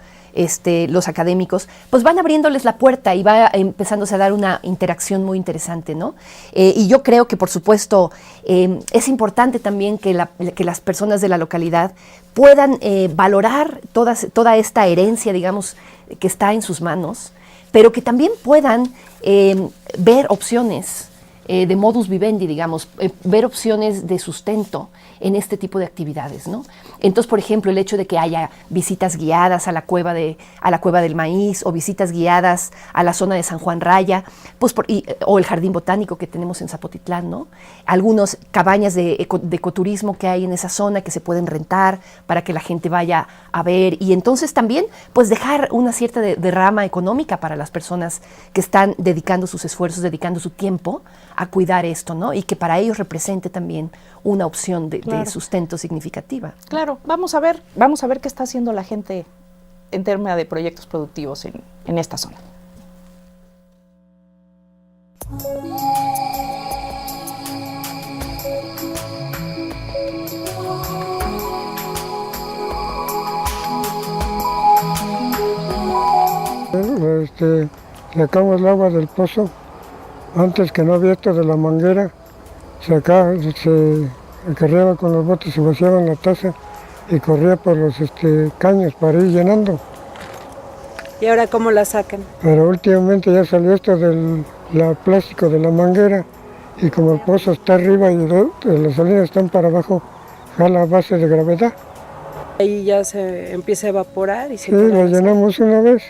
los académicos, pues van abriéndoles la puerta y va empezándose a dar una interacción muy interesante, ¿no? Y yo creo que, por supuesto, es importante también que las personas de la localidad puedan valorar toda esta herencia, digamos, que está en sus manos, pero que también puedan ver opciones de modus vivendi, digamos, ver opciones de sustento en este tipo de actividades, ¿no? Entonces, por ejemplo, el hecho de que haya visitas guiadas a la cueva del maíz, o visitas guiadas a la zona de San Juan Raya, pues o el jardín botánico que tenemos en Zapotitlán, ¿no? Algunas cabañas de ecoturismo que hay en esa zona que se pueden rentar para que la gente vaya a ver, y entonces también pues dejar una cierta derrama económica para las personas que están dedicando sus esfuerzos, dedicando su tiempo a cuidar esto, ¿no? Y que para ellos represente también una opción de sustento significativa. Claro, vamos a ver qué está haciendo la gente en términos de proyectos productivos en esta zona. Sacamos el agua del pozo, antes que no había esto de la manguera, se acarreaba con los botes, se vaciaba en la taza y corría por los caños para ir llenando. ¿Y ahora cómo la sacan? Pero últimamente ya salió esto del plástico de la manguera, y como el pozo está arriba y las salinas están para abajo, jala a base de gravedad. Ahí ya se empieza a evaporar y se Sí, la llenamos una vez,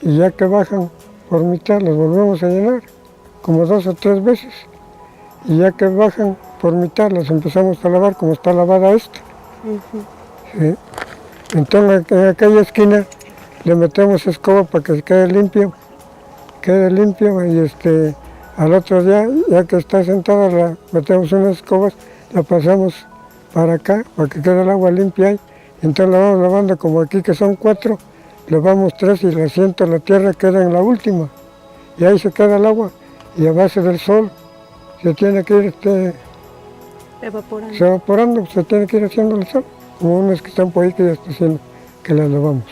y ya que bajan por mitad los volvemos a llenar, como 2 o 3 veces. Y ya que bajan por mitad las empezamos a lavar como está lavada esta. Sí. Entonces en aquella esquina le metemos escoba para que quede limpio y al otro día, ya que está sentada, la metemos unas escobas, la pasamos para acá para que quede el agua limpia ahí. Entonces la vamos lavando, como aquí que son 4, lavamos 3 y el asiento de la tierra queda en la última. Y ahí se queda el agua y a base del sol se tiene que ir evaporando, se tiene que ir haciendo el sol. Como unas que están por ahí que ya está haciendo que las lavamos.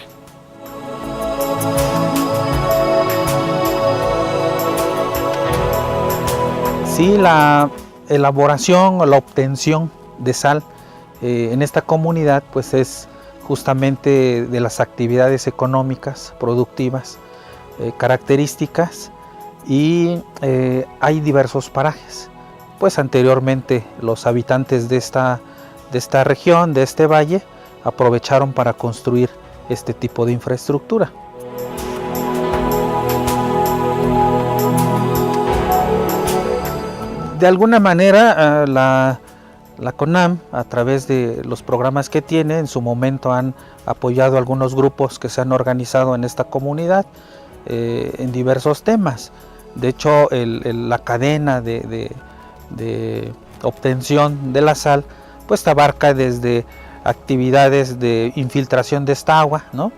Sí, la elaboración o la obtención de sal en esta comunidad pues es justamente de las actividades económicas, productivas, características, y hay diversos parajes. Pues anteriormente los habitantes de esta región, de este valle, aprovecharon para construir este tipo de infraestructura. De alguna manera la CONAM, a través de los programas que tiene, en su momento han apoyado algunos grupos que se han organizado en esta comunidad en diversos temas. De hecho, la cadena de obtención de la sal pues abarca desde actividades de infiltración de esta agua, ¿no?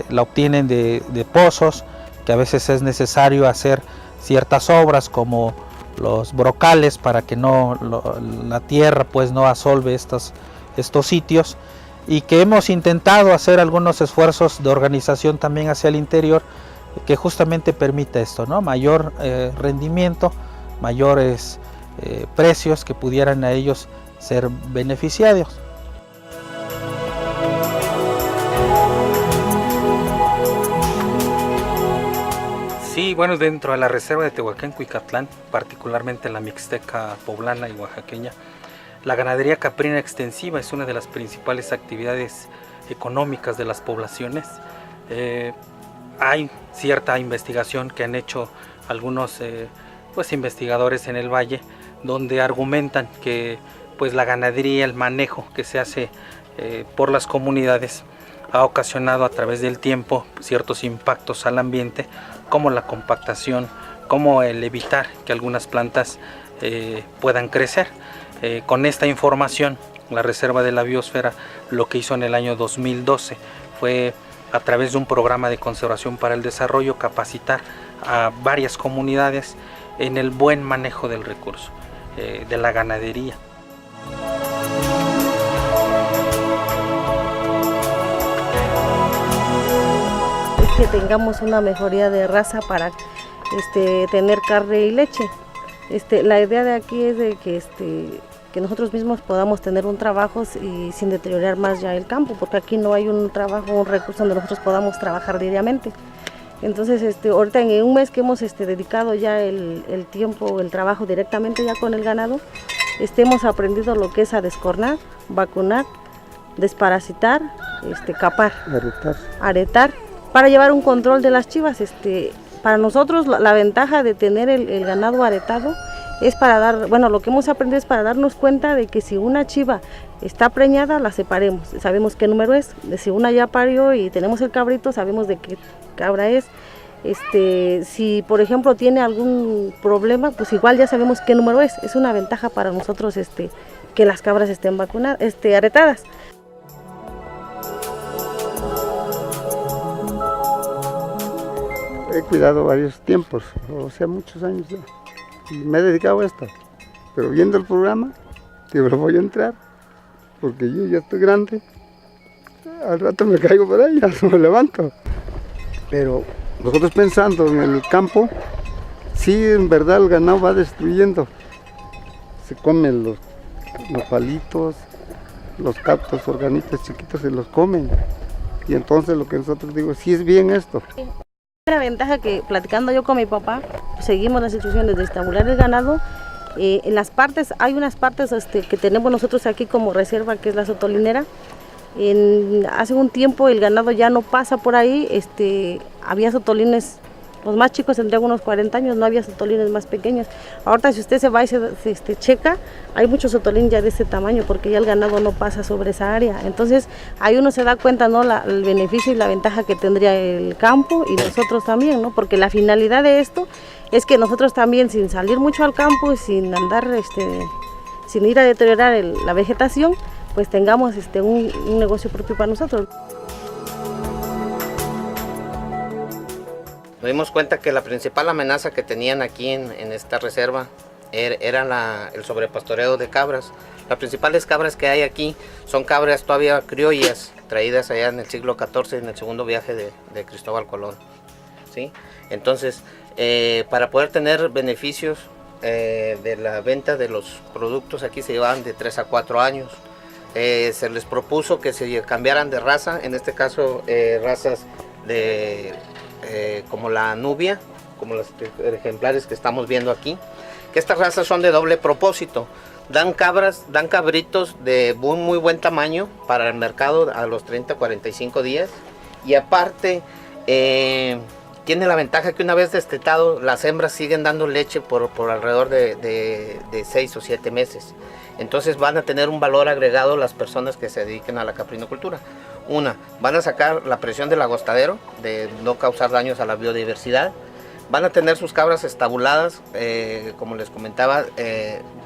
La obtienen de pozos, que a veces es necesario hacer ciertas obras como los brocales para que la tierra pues no asolve estos sitios, y que hemos intentado hacer algunos esfuerzos de organización también hacia el interior que justamente permite esto, ¿no? Mayor rendimiento, mayores precios que pudieran a ellos ser beneficiarios. Sí, bueno, dentro de la reserva de Tehuacán-Cuicatlán, particularmente la mixteca poblana y oaxaqueña, la ganadería caprina extensiva es una de las principales actividades económicas de las poblaciones. Hay cierta investigación que han hecho algunos investigadores en el valle, donde argumentan que pues la ganadería, el manejo que se hace por las comunidades ha ocasionado a través del tiempo ciertos impactos al ambiente, como la compactación, como el evitar que algunas plantas puedan crecer. Con esta información, la Reserva de la Biosfera lo que hizo en el año 2012 fue, a través de un programa de conservación para el desarrollo, capacitar a varias comunidades en el buen manejo del recurso, de la ganadería. Que tengamos una mejoría de raza para tener carne y leche. La idea de aquí es de que nosotros mismos podamos tener un trabajo y sin deteriorar más ya el campo, porque aquí no hay un trabajo, un recurso donde nosotros podamos trabajar diariamente. Entonces, ahorita en un mes que hemos dedicado ya el tiempo, el trabajo directamente ya con el ganado, hemos aprendido lo que es a descornar, vacunar, desparasitar, capar, aretar, para llevar un control de las chivas. Para nosotros la ventaja de tener el ganado aretado es para lo que hemos aprendido es para darnos cuenta de que si una chiva está preñada, la separemos, sabemos qué número es. Si una ya parió y tenemos el cabrito, sabemos de qué cabra es. Si por ejemplo tiene algún problema, pues igual ya sabemos qué número es. Es una ventaja para nosotros que las cabras estén vacunadas, aretadas. He cuidado varios tiempos, o sea, muchos años ya. Y me he dedicado a esto. Pero viendo el programa, digo, voy a entrar, porque yo ya estoy grande. Al rato me caigo por ahí, ya no me levanto. Pero nosotros pensando en el campo, sí, en verdad el ganado va destruyendo. Se comen los palitos, los cactos, organitos chiquitos, se los comen. Y entonces lo que nosotros digo, sí es bien esto. La ventaja que, platicando yo con mi papá, seguimos las instrucciones de estabular el ganado. En las partes, hay unas partes que tenemos nosotros aquí como reserva, que es la sotolinera. Hace un tiempo el ganado ya no pasa por ahí, había sotolines Los más chicos tendrían unos 40 años, no había sotolines más pequeños. Ahorita si usted se va y se checa, hay muchos sotolines ya de este tamaño porque ya el ganado no pasa sobre esa área. Entonces ahí uno se da cuenta, ¿no?, el beneficio y la ventaja que tendría el campo y nosotros también, ¿no? Porque la finalidad de esto es que nosotros también, sin salir mucho al campo y sin andar, sin ir a deteriorar la vegetación, pues tengamos un negocio propio para nosotros. Nos dimos cuenta que la principal amenaza que tenían aquí en esta reserva era el sobrepastoreo de cabras. Las principales cabras que hay aquí son cabras todavía criollas, traídas allá en el siglo XIV, en el segundo viaje de Cristóbal Colón, ¿sí? Entonces, para poder tener beneficios de la venta de los productos, aquí se llevaban de 3 a 4 años. Se les propuso que se cambiaran de raza, en este caso razas como la nubia, como los ejemplares que estamos viendo aquí, que estas razas son de doble propósito. Dan cabritos de muy buen tamaño para el mercado a los 30 45 días, y aparte tiene la ventaja que una vez destetado las hembras siguen dando leche por alrededor de 6 o 7 meses. Entonces van a tener un valor agregado las personas que se dediquen a la caprinocultura. Van a sacar la presión del agostadero, de no causar daños a la biodiversidad. Van a tener sus cabras estabuladas, como les comentaba,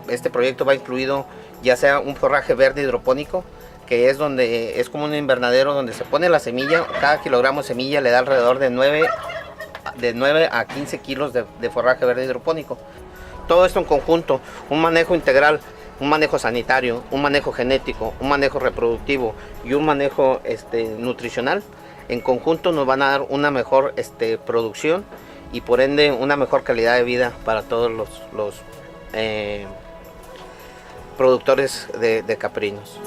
este proyecto va incluido ya sea un forraje verde hidropónico, que es como un invernadero donde se pone la semilla. Cada kilogramo de semilla le da alrededor de 9 a 15 kilos de forraje verde hidropónico. Todo esto en conjunto, un manejo integral, un manejo sanitario, un manejo genético, un manejo reproductivo y un manejo nutricional, en conjunto nos van a dar una mejor producción y por ende una mejor calidad de vida para todos los productores de caprinos.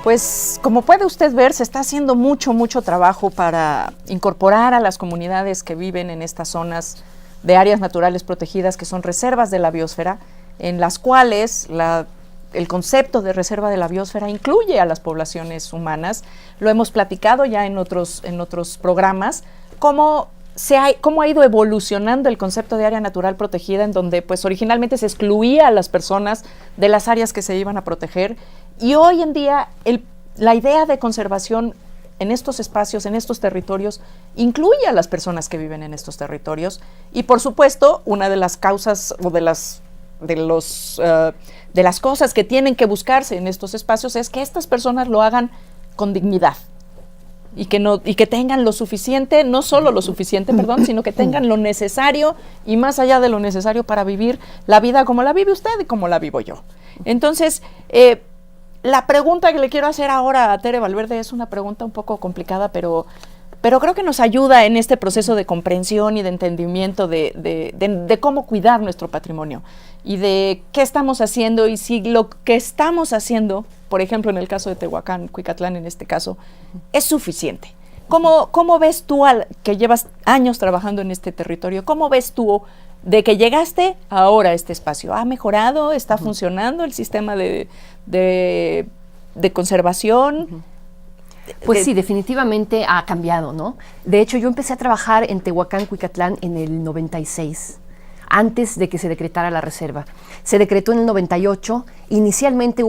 Pues como puede usted ver, se está haciendo mucho trabajo para incorporar a las comunidades que viven en estas zonas de áreas naturales protegidas, que son reservas de la biosfera, en las cuales el concepto de reserva de la biosfera incluye a las poblaciones humanas. Lo hemos platicado ya en otros programas, cómo ha ido evolucionando el concepto de área natural protegida, en donde pues originalmente se excluía a las personas de las áreas que se iban a proteger, y hoy en día la idea de conservación en estos espacios, en estos territorios, incluye a las personas que viven en estos territorios. Y por supuesto, una de las causas o de las cosas que tienen que buscarse en estos espacios es que estas personas lo hagan con dignidad y que tengan lo suficiente, no solo lo suficiente, sino que tengan lo necesario y más allá de lo necesario para vivir la vida como la vive usted y como la vivo yo. Entonces, la pregunta que le quiero hacer ahora a Tere Valverde es una pregunta un poco complicada, pero creo que nos ayuda en este proceso de comprensión y de entendimiento de cómo cuidar nuestro patrimonio y de qué estamos haciendo, y si lo que estamos haciendo, por ejemplo en el caso de Tehuacán, Cuicatlán en este caso, es suficiente. ¿Cómo ves tú, que llevas años trabajando en este territorio, cómo ves tú de que llegaste ahora a este espacio? ¿Ha mejorado? ¿Está funcionando el sistema de conservación? Pues sí, definitivamente ha cambiado, ¿no? De hecho, yo empecé a trabajar en Tehuacán, Cuicatlán en el 96, antes de que se decretara la reserva. Se decretó en el 98, inicialmente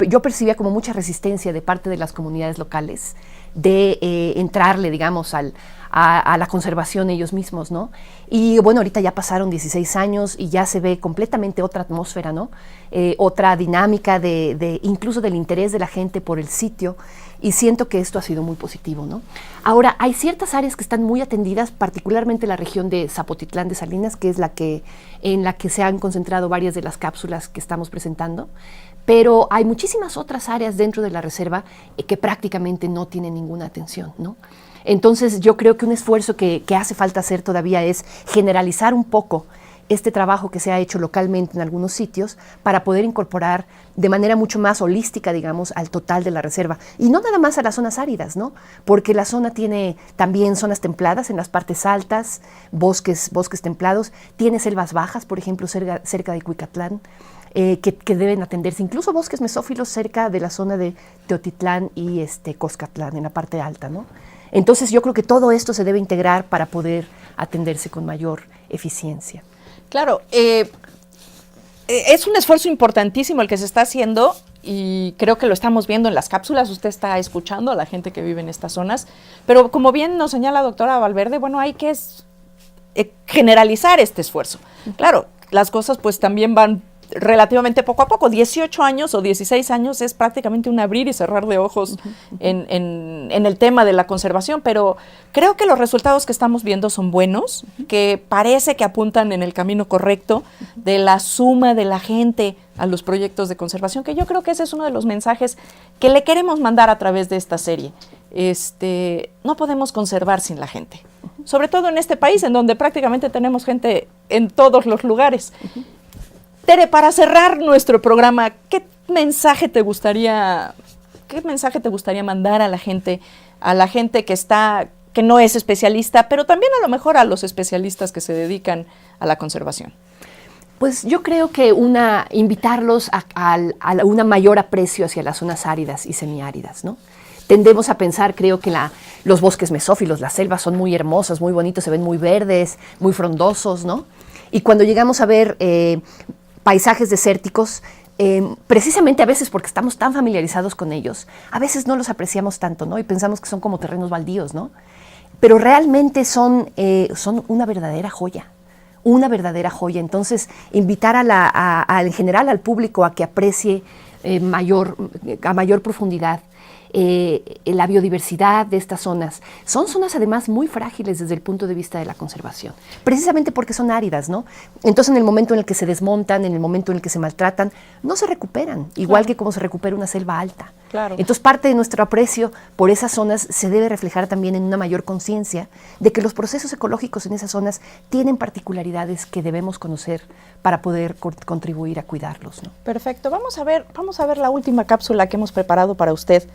yo percibía como mucha resistencia de parte de las comunidades locales de entrarle, digamos, a la conservación ellos mismos, ¿no? Y bueno, ahorita ya pasaron 16 años y ya se ve completamente otra atmósfera, ¿no? Otra dinámica incluso del interés de la gente por el sitio, y siento que esto ha sido muy positivo, ¿no? Ahora, hay ciertas áreas que están muy atendidas, particularmente la región de Zapotitlán de Salinas, que es en la que se han concentrado varias de las cápsulas que estamos presentando, pero hay muchísimas otras áreas dentro de la reserva que prácticamente no tienen ninguna atención, ¿no? Entonces yo creo que un esfuerzo que hace falta hacer todavía es generalizar un poco este trabajo que se ha hecho localmente en algunos sitios para poder incorporar de manera mucho más holística, digamos, al total de la reserva. Y no nada más a las zonas áridas, ¿no? Porque la zona tiene también zonas templadas en las partes altas, bosques templados, tiene selvas bajas, por ejemplo, cerca de Cuicatlán. que deben atenderse, incluso bosques mesófilos cerca de la zona de Teotitlán y Coscatlán, en la parte alta, ¿no? Entonces yo creo que todo esto se debe integrar para poder atenderse con mayor eficiencia. Claro, es un esfuerzo importantísimo el que se está haciendo y creo que lo estamos viendo en las cápsulas. Usted está escuchando a la gente que vive en estas zonas, pero como bien nos señala la doctora Valverde, bueno, hay que generalizar este esfuerzo. Claro, las cosas pues también van relativamente poco a poco. 18 años o 16 años es prácticamente un abrir y cerrar de ojos en el tema de la conservación, pero creo que los resultados que estamos viendo son buenos, que parece que apuntan en el camino correcto de la suma de la gente a los proyectos de conservación, que yo creo que ese es uno de los mensajes que le queremos mandar a través de esta serie. No podemos conservar sin la gente, sobre todo en este país en donde prácticamente tenemos gente en todos los lugares. Tere, para cerrar nuestro programa, ¿qué mensaje te gustaría mandar a la gente que no es especialista, pero también a lo mejor a los especialistas que se dedican a la conservación? Pues yo creo que invitarlos a una mayor aprecio hacia las zonas áridas y semiáridas, ¿no? Tendemos a pensar, creo que los bosques mesófilos, las selvas son muy hermosas, muy bonitos, se ven muy verdes, muy frondosos, ¿no? Y cuando llegamos a ver paisajes desérticos, precisamente a veces porque estamos tan familiarizados con ellos, a veces no los apreciamos tanto, ¿no? Y pensamos que son como terrenos baldíos, ¿no? Pero realmente son una verdadera joya. Entonces, invitar en general al público a que aprecie a mayor profundidad la biodiversidad de estas zonas. Son zonas además muy frágiles desde el punto de vista de la conservación, precisamente porque son áridas, ¿no? Entonces en el momento en el que se desmontan, en el momento en el que se maltratan, no se recuperan, igual que como se recupera una selva alta. Claro. Entonces parte de nuestro aprecio por esas zonas se debe reflejar también en una mayor conciencia de que los procesos ecológicos en esas zonas tienen particularidades que debemos conocer para poder contribuir a cuidarlos, ¿no? Perfecto. Vamos a ver la última cápsula que hemos preparado para usted.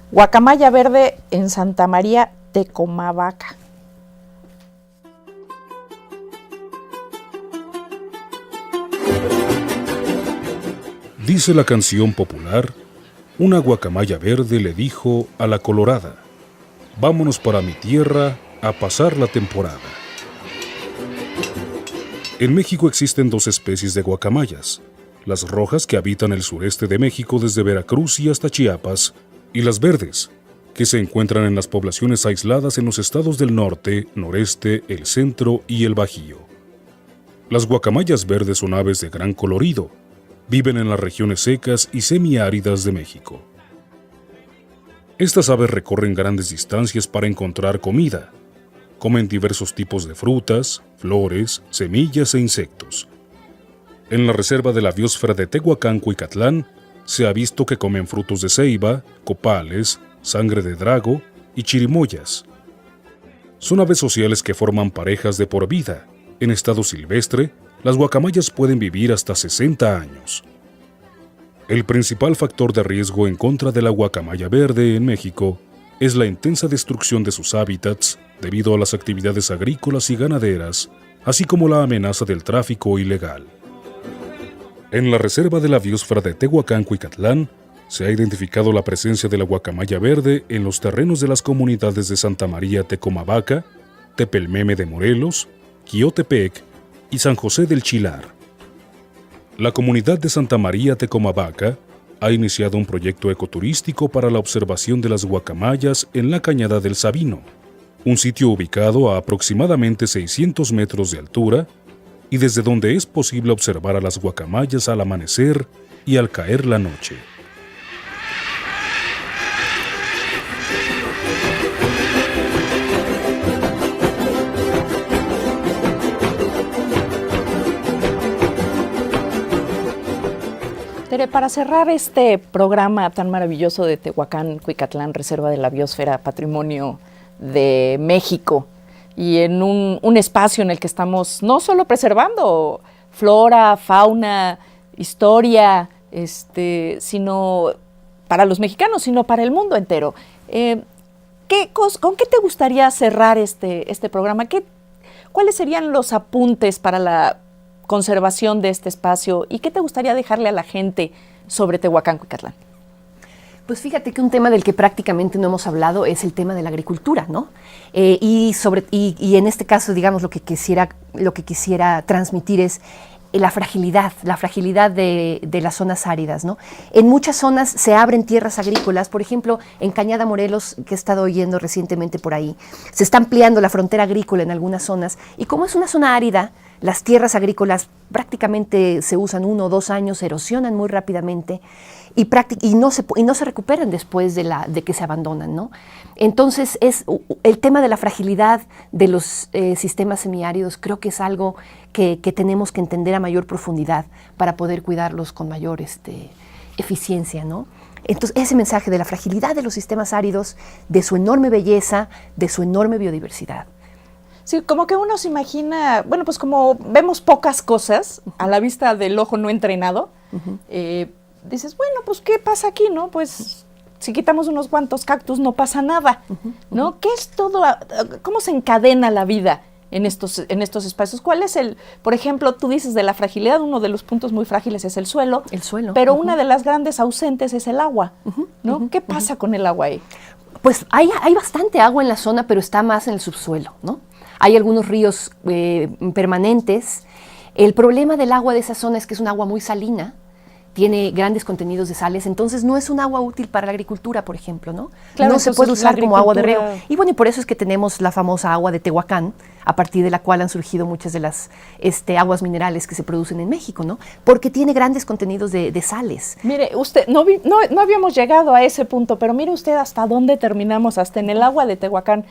Guacamaya verde en Santa María Tecomavaca. Dice la canción popular, una guacamaya verde le dijo a la colorada, vámonos para mi tierra a pasar la temporada. En México existen dos especies de guacamayas, las rojas que habitan el sureste de México desde Veracruz y hasta Chiapas, y las verdes, que se encuentran en las poblaciones aisladas en los estados del norte, noreste, el centro y el Bajío. Las guacamayas verdes son aves de gran colorido, viven en las regiones secas y semiáridas de México. Estas aves recorren grandes distancias para encontrar comida. Comen diversos tipos de frutas, flores, semillas e insectos. En la reserva de la biosfera de Tehuacán-Cuicatlán, se ha visto que comen frutos de ceiba, copales, sangre de drago y chirimoyas. Son aves sociales que forman parejas de por vida. En estado silvestre, las guacamayas pueden vivir hasta 60 años. El principal factor de riesgo en contra de la guacamaya verde en México es la intensa destrucción de sus hábitats debido a las actividades agrícolas y ganaderas, así como la amenaza del tráfico ilegal. En la reserva de la biosfera de Tehuacán-Cuicatlán se ha identificado la presencia de la guacamaya verde en los terrenos de las comunidades de Santa María Tecomavaca, Tepelmeme de Morelos, Quiotepec y San José del Chilar. La comunidad de Santa María Tecomavaca ha iniciado un proyecto ecoturístico para la observación de las guacamayas en la Cañada del Sabino, un sitio ubicado a aproximadamente 600 metros de altura y desde donde es posible observar a las guacamayas al amanecer y al caer la noche. Tere, para cerrar este programa tan maravilloso de Tehuacán-Cuicatlán, Reserva de la Biosfera, Patrimonio de México, y en un espacio en el que estamos no solo preservando flora, fauna, historia, sino para los mexicanos, sino para el mundo entero. ¿Con qué te gustaría cerrar este programa? ¿Cuáles serían los apuntes para la conservación de este espacio y qué te gustaría dejarle a la gente sobre Tehuacán, Cuicatlán. Pues fíjate que un tema del que prácticamente no hemos hablado es el tema de la agricultura, ¿no? Y en este caso, digamos, lo que quisiera transmitir es la fragilidad de las zonas áridas, ¿no? En muchas zonas se abren tierras agrícolas, por ejemplo, en Cañada Morelos, que he estado oyendo recientemente por ahí, se está ampliando la frontera agrícola en algunas zonas, y como es una zona árida, las tierras agrícolas prácticamente se usan 1 o 2 años, se erosionan muy rápidamente, y no se recuperan después de que se abandonan, ¿no? Entonces, el tema de la fragilidad de los sistemas semiáridos creo que es algo que tenemos que entender a mayor profundidad para poder cuidarlos con mayor eficiencia, ¿no? Entonces, ese mensaje de la fragilidad de los sistemas áridos, de su enorme belleza, de su enorme biodiversidad. Sí, como que uno se imagina, bueno, pues como vemos pocas cosas a la vista del ojo no entrenado, dices, bueno, pues ¿qué pasa aquí, no? Pues si quitamos unos cuantos cactus no pasa nada, ¿no? ¿Qué es todo? ¿Cómo se encadena la vida en estos espacios? ¿Cuál es por ejemplo, tú dices de la fragilidad, uno de los puntos muy frágiles es el suelo, pero una de las grandes ausentes es el agua, ¿no? ¿Qué pasa con el agua ahí? Pues hay bastante agua en la zona, pero está más en el subsuelo, ¿no? Hay algunos ríos permanentes. El problema del agua de esa zona es que es un agua muy salina, tiene grandes contenidos de sales, entonces no es un agua útil para la agricultura, por ejemplo, ¿no? Claro, no se puede usar como agua de riego. Y bueno, y por eso es que tenemos la famosa agua de Tehuacán, a partir de la cual han surgido muchas de las aguas minerales que se producen en México, ¿no? Porque tiene grandes contenidos de sales. Mire, usted, no habíamos llegado a ese punto, pero mire usted hasta dónde terminamos, hasta en el agua de Tehuacán.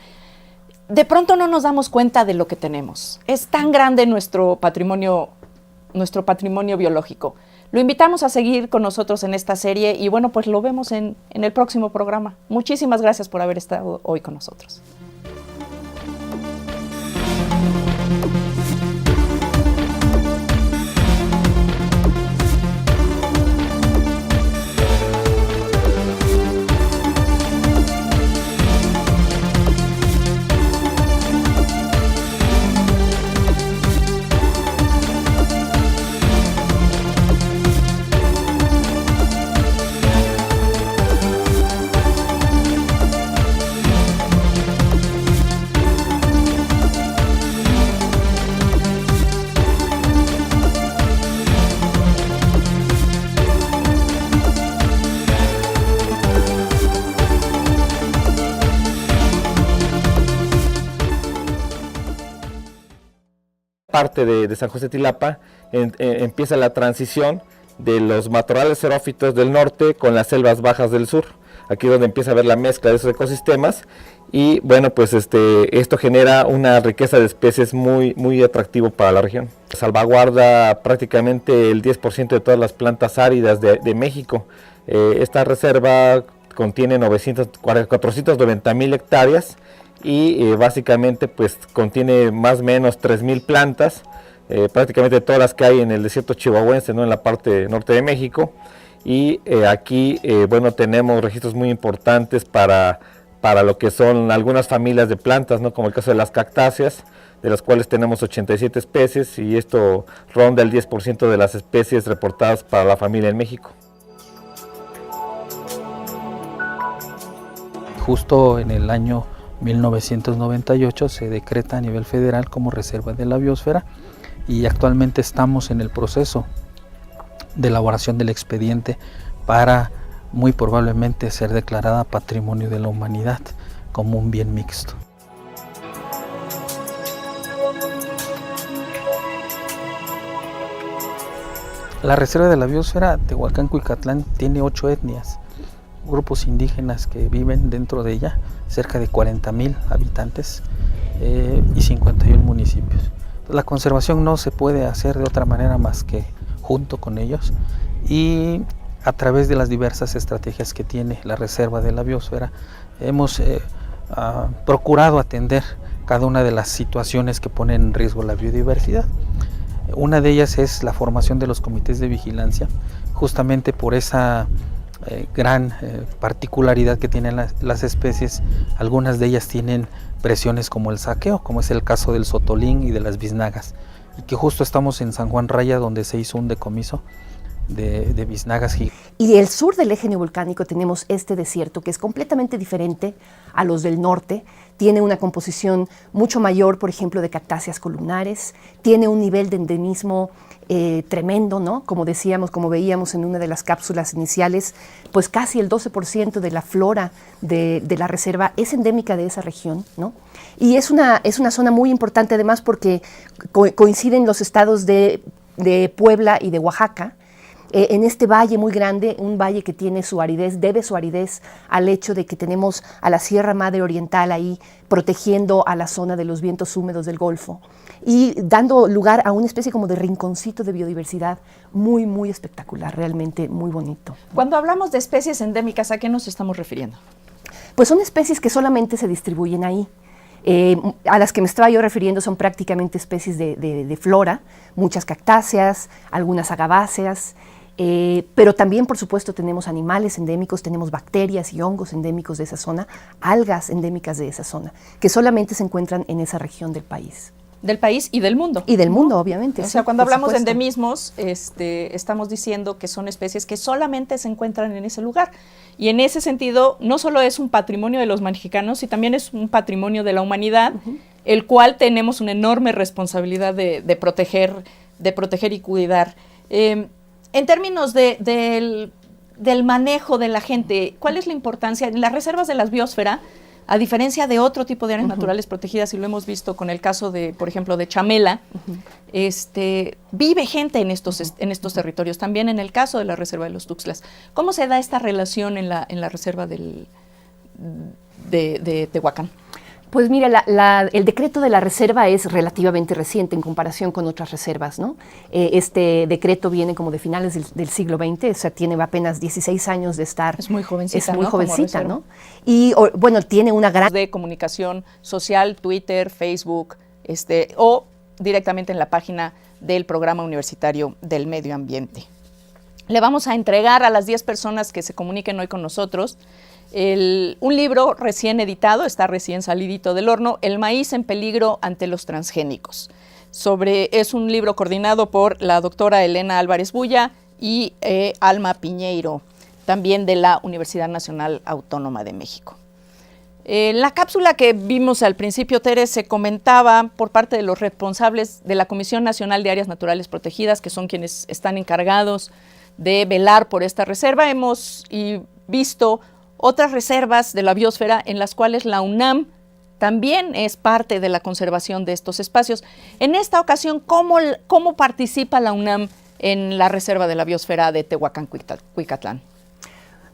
De pronto no nos damos cuenta de lo que tenemos. Es tan grande nuestro patrimonio biológico. Lo invitamos a seguir con nosotros en esta serie y bueno, pues lo vemos en el próximo programa. Muchísimas gracias por haber estado hoy con nosotros. Parte de San José Tilapa empieza la transición de los matorrales xerófitos del norte con las selvas bajas del sur. Aquí es donde empieza a haber la mezcla de esos ecosistemas y bueno, pues esto genera una riqueza de especies muy atractivo para la región. Salvaguarda prácticamente el 10% de todas las plantas áridas de México. Esta reserva contiene 490,000 hectáreas y básicamente pues contiene más o menos 3,000 plantas, prácticamente todas las que hay en el desierto chihuahuense, ¿no? En la parte norte de México, y aquí bueno, tenemos registros muy importantes para lo que son algunas familias de plantas, ¿no? Como el caso de las cactáceas, de las cuales tenemos 87 especies y esto ronda el 10% de las especies reportadas para la familia en México. Justo en el año 1998 se decreta a nivel federal como reserva de la biosfera y actualmente estamos en el proceso de elaboración del expediente para muy probablemente ser declarada Patrimonio de la Humanidad como un bien mixto. La reserva de la biosfera Tehuacán, Cuicatlán tiene 8 etnias, grupos indígenas que viven dentro de ella, cerca de 40,000 habitantes y 51 municipios. La conservación no se puede hacer de otra manera más que junto con ellos y a través de las diversas estrategias que tiene la reserva de la biosfera hemos procurado atender cada una de las situaciones que ponen en riesgo la biodiversidad. Una de ellas es la formación de los comités de vigilancia, justamente por esa gran particularidad que tienen las especies. Algunas de ellas tienen presiones como el saqueo, como es el caso del sotolín y de las biznagas, y que justo estamos en San Juan Raya, donde se hizo un decomiso de biznagas gigantes. Y del sur del eje neovolcánico tenemos este desierto que es completamente diferente a los del norte. Tiene una composición mucho mayor, por ejemplo, de cactáceas columnares. Tiene un nivel de endemismo tremendo, ¿no? Como decíamos, como veíamos en una de las cápsulas iniciales, pues casi el 12% de la flora de la reserva es endémica de esa región, ¿no? Y es una zona muy importante además porque coinciden los estados de Puebla y de Oaxaca, en este valle muy grande, un valle que tiene su aridez, debe su aridez al hecho de que tenemos a la Sierra Madre Oriental ahí protegiendo a la zona de los vientos húmedos del Golfo y dando lugar a una especie como de rinconcito de biodiversidad muy, muy espectacular, realmente muy bonito. Cuando hablamos de especies endémicas, ¿a qué nos estamos refiriendo? Pues son especies que solamente se distribuyen ahí. A las que me estaba yo refiriendo son prácticamente especies de flora, muchas cactáceas, algunas agaváceas, pero también, por supuesto, tenemos animales endémicos, tenemos bacterias y hongos endémicos de esa zona, algas endémicas de esa zona, que solamente se encuentran en esa región del país. Del país y del mundo. Y del mundo, obviamente. O sí, sea, cuando hablamos de supuesto. endemismos, estamos diciendo que son especies que solamente se encuentran en ese lugar. Y en ese sentido, no solo es un patrimonio de los mexicanos, sino también es un patrimonio de la humanidad, el cual tenemos una enorme responsabilidad de proteger y cuidar. En términos del manejo de la gente, ¿cuál es la importancia? En las reservas de la biosfera, a diferencia de otro tipo de áreas naturales protegidas, y lo hemos visto con el caso de, por ejemplo, de Chamela, vive gente en estos territorios, también en el caso de la reserva de los Tuxtlas. ¿Cómo se da esta relación en la reserva de Tehuacán? Pues mira, el decreto de la reserva es relativamente reciente en comparación con otras reservas, ¿no? Este decreto viene como de finales del siglo XX, o sea, tiene apenas 16 años de estar. Es muy jovencita, Es muy ¿no? jovencita, ¿no? Y bueno, tiene una gran... de comunicación social, Twitter, Facebook, o directamente en la página del Programa Universitario del Medio Ambiente. Le vamos a entregar a las 10 personas que se comuniquen hoy con nosotros un libro recién editado, está recién salidito del horno, El maíz en peligro ante los transgénicos. Es un libro coordinado por la doctora Elena Álvarez Bulla y Alma Piñeiro, también de la Universidad Nacional Autónoma de México. La cápsula que vimos al principio, Tere, se comentaba por parte de los responsables de la Comisión Nacional de Áreas Naturales Protegidas, que son quienes están encargados de velar por esta reserva. Hemos visto otras reservas de la biosfera en las cuales la UNAM también es parte de la conservación de estos espacios. En esta ocasión, ¿cómo participa la UNAM en la reserva de la biosfera de Tehuacán-Cuicatlán?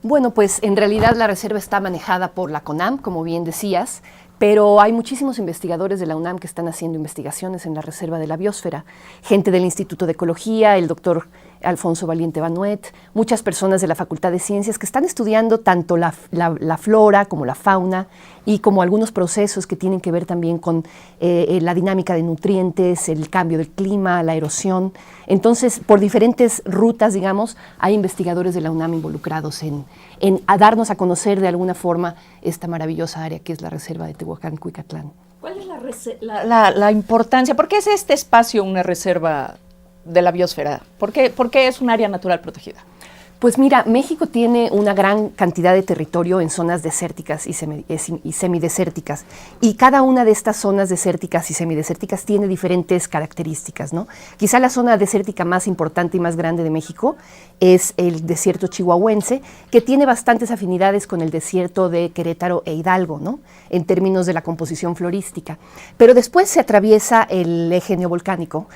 Bueno, pues en realidad la reserva está manejada por la CONAM, como bien decías, pero hay muchísimos investigadores de la UNAM que están haciendo investigaciones en la reserva de la biosfera. Gente del Instituto de Ecología, el doctor Alfonso Valiente Banuet, muchas personas de la Facultad de Ciencias que están estudiando tanto la flora como la fauna y como algunos procesos que tienen que ver también con la dinámica de nutrientes, el cambio del clima, la erosión. Entonces, por diferentes rutas, digamos, hay investigadores de la UNAM involucrados en a darnos a conocer de alguna forma esta maravillosa área que es la reserva de Tehuacán-Cuicatlán. ¿Cuál es la importancia? ¿Por qué es este espacio una reserva de la biosfera? ¿Por qué es un área natural protegida? Pues mira, México tiene una gran cantidad de territorio en zonas desérticas y semidesérticas, y cada una de estas zonas desérticas y semidesérticas tiene diferentes características, ¿no? Quizá la zona desértica más importante y más grande de México es el desierto chihuahuense, que tiene bastantes afinidades con el desierto de Querétaro e Hidalgo, ¿no? En términos de la composición florística. Pero después se atraviesa el eje neovolcánico.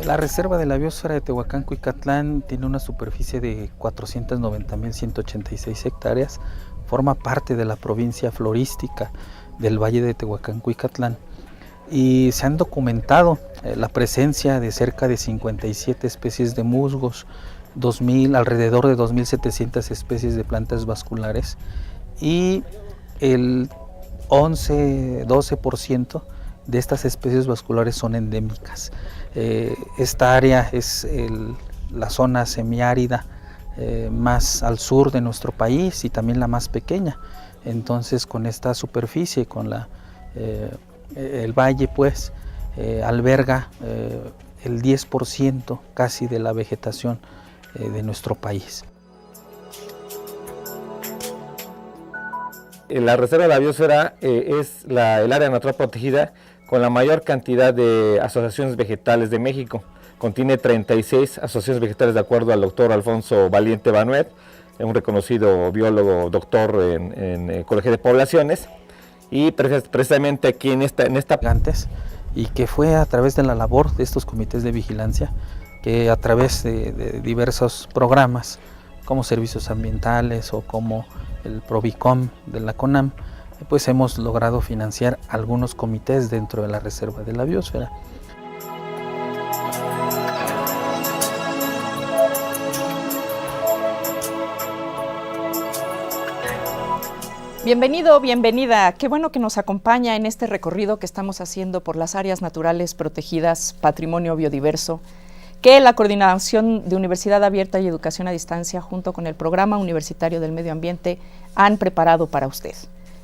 La reserva de la biosfera de Tehuacán-Cuicatlán tiene una superficie de 490.186 hectáreas, forma parte de la provincia florística del Valle de Tehuacán-Cuicatlán y se han documentado la presencia de cerca de 57 especies de musgos, alrededor de 2.700 especies de plantas vasculares y el 11-12% de estas especies vasculares son endémicas. Esta área es la zona semiárida más al sur de nuestro país y también la más pequeña. Entonces, con esta superficie, con el valle, pues, alberga el 10% casi de la vegetación de nuestro país. La Reserva de la Biosfera es el área natural protegida con la mayor cantidad de asociaciones vegetales de México. Contiene 36 asociaciones vegetales de acuerdo al doctor Alfonso Valiente Banuet, un reconocido biólogo doctor en Ecología de Poblaciones, y precisamente aquí en esta y que fue a través de la labor de estos comités de vigilancia, que a través de diversos programas como servicios ambientales o como el Provicom de la CONAM, pues hemos logrado financiar algunos comités dentro de la Reserva de la Biosfera. Bienvenido, bienvenida. Qué bueno que nos acompaña en este recorrido que estamos haciendo por las áreas naturales protegidas, patrimonio biodiverso, que la Coordinación de Universidad Abierta y Educación a Distancia junto con el Programa Universitario del Medio Ambiente han preparado para usted.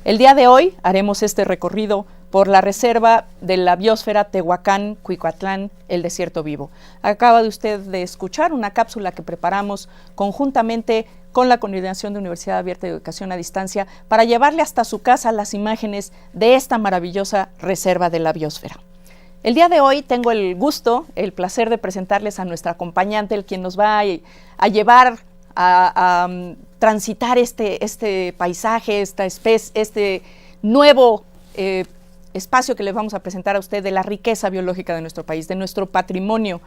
El día de hoy haremos este recorrido por la Reserva de la Biosfera Tehuacán-Cuicatlán, el Desierto Vivo. Acaba de usted de escuchar una cápsula que preparamos conjuntamente con la Coordinación de Universidad Abierta y Educación a Distancia para llevarle hasta su casa las imágenes de esta maravillosa Reserva de la Biosfera. El día de hoy tengo el gusto, el placer de presentarles a nuestra acompañante, el quien nos va a llevar a transitar este paisaje, este nuevo espacio que les vamos a presentar a usted de la riqueza biológica de nuestro país, de nuestro patrimonio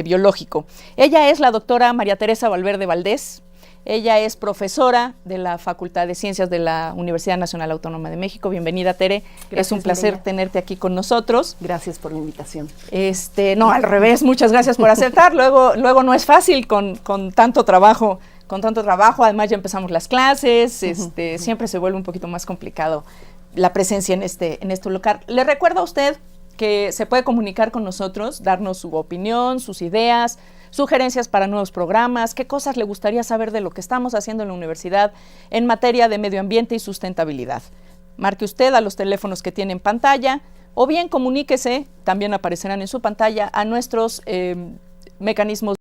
biológico. Ella es la doctora María Teresa Valverde Valdés. Ella es profesora de la Facultad de Ciencias de la Universidad Nacional Autónoma de México. Bienvenida, Tere. Gracias, es un placer tenerte aquí con nosotros. Gracias por la invitación. No, al revés, muchas gracias por aceptar. Luego no es fácil con tanto trabajo. Además ya empezamos las clases, siempre se vuelve un poquito más complicado la presencia en este lugar. Le recuerdo a usted que se puede comunicar con nosotros, darnos su opinión, sus ideas, sugerencias para nuevos programas, qué cosas le gustaría saber de lo que estamos haciendo en la universidad en materia de medio ambiente y sustentabilidad. Marque usted a los teléfonos que tiene en pantalla o bien comuníquese, también aparecerán en su pantalla, a nuestros mecanismos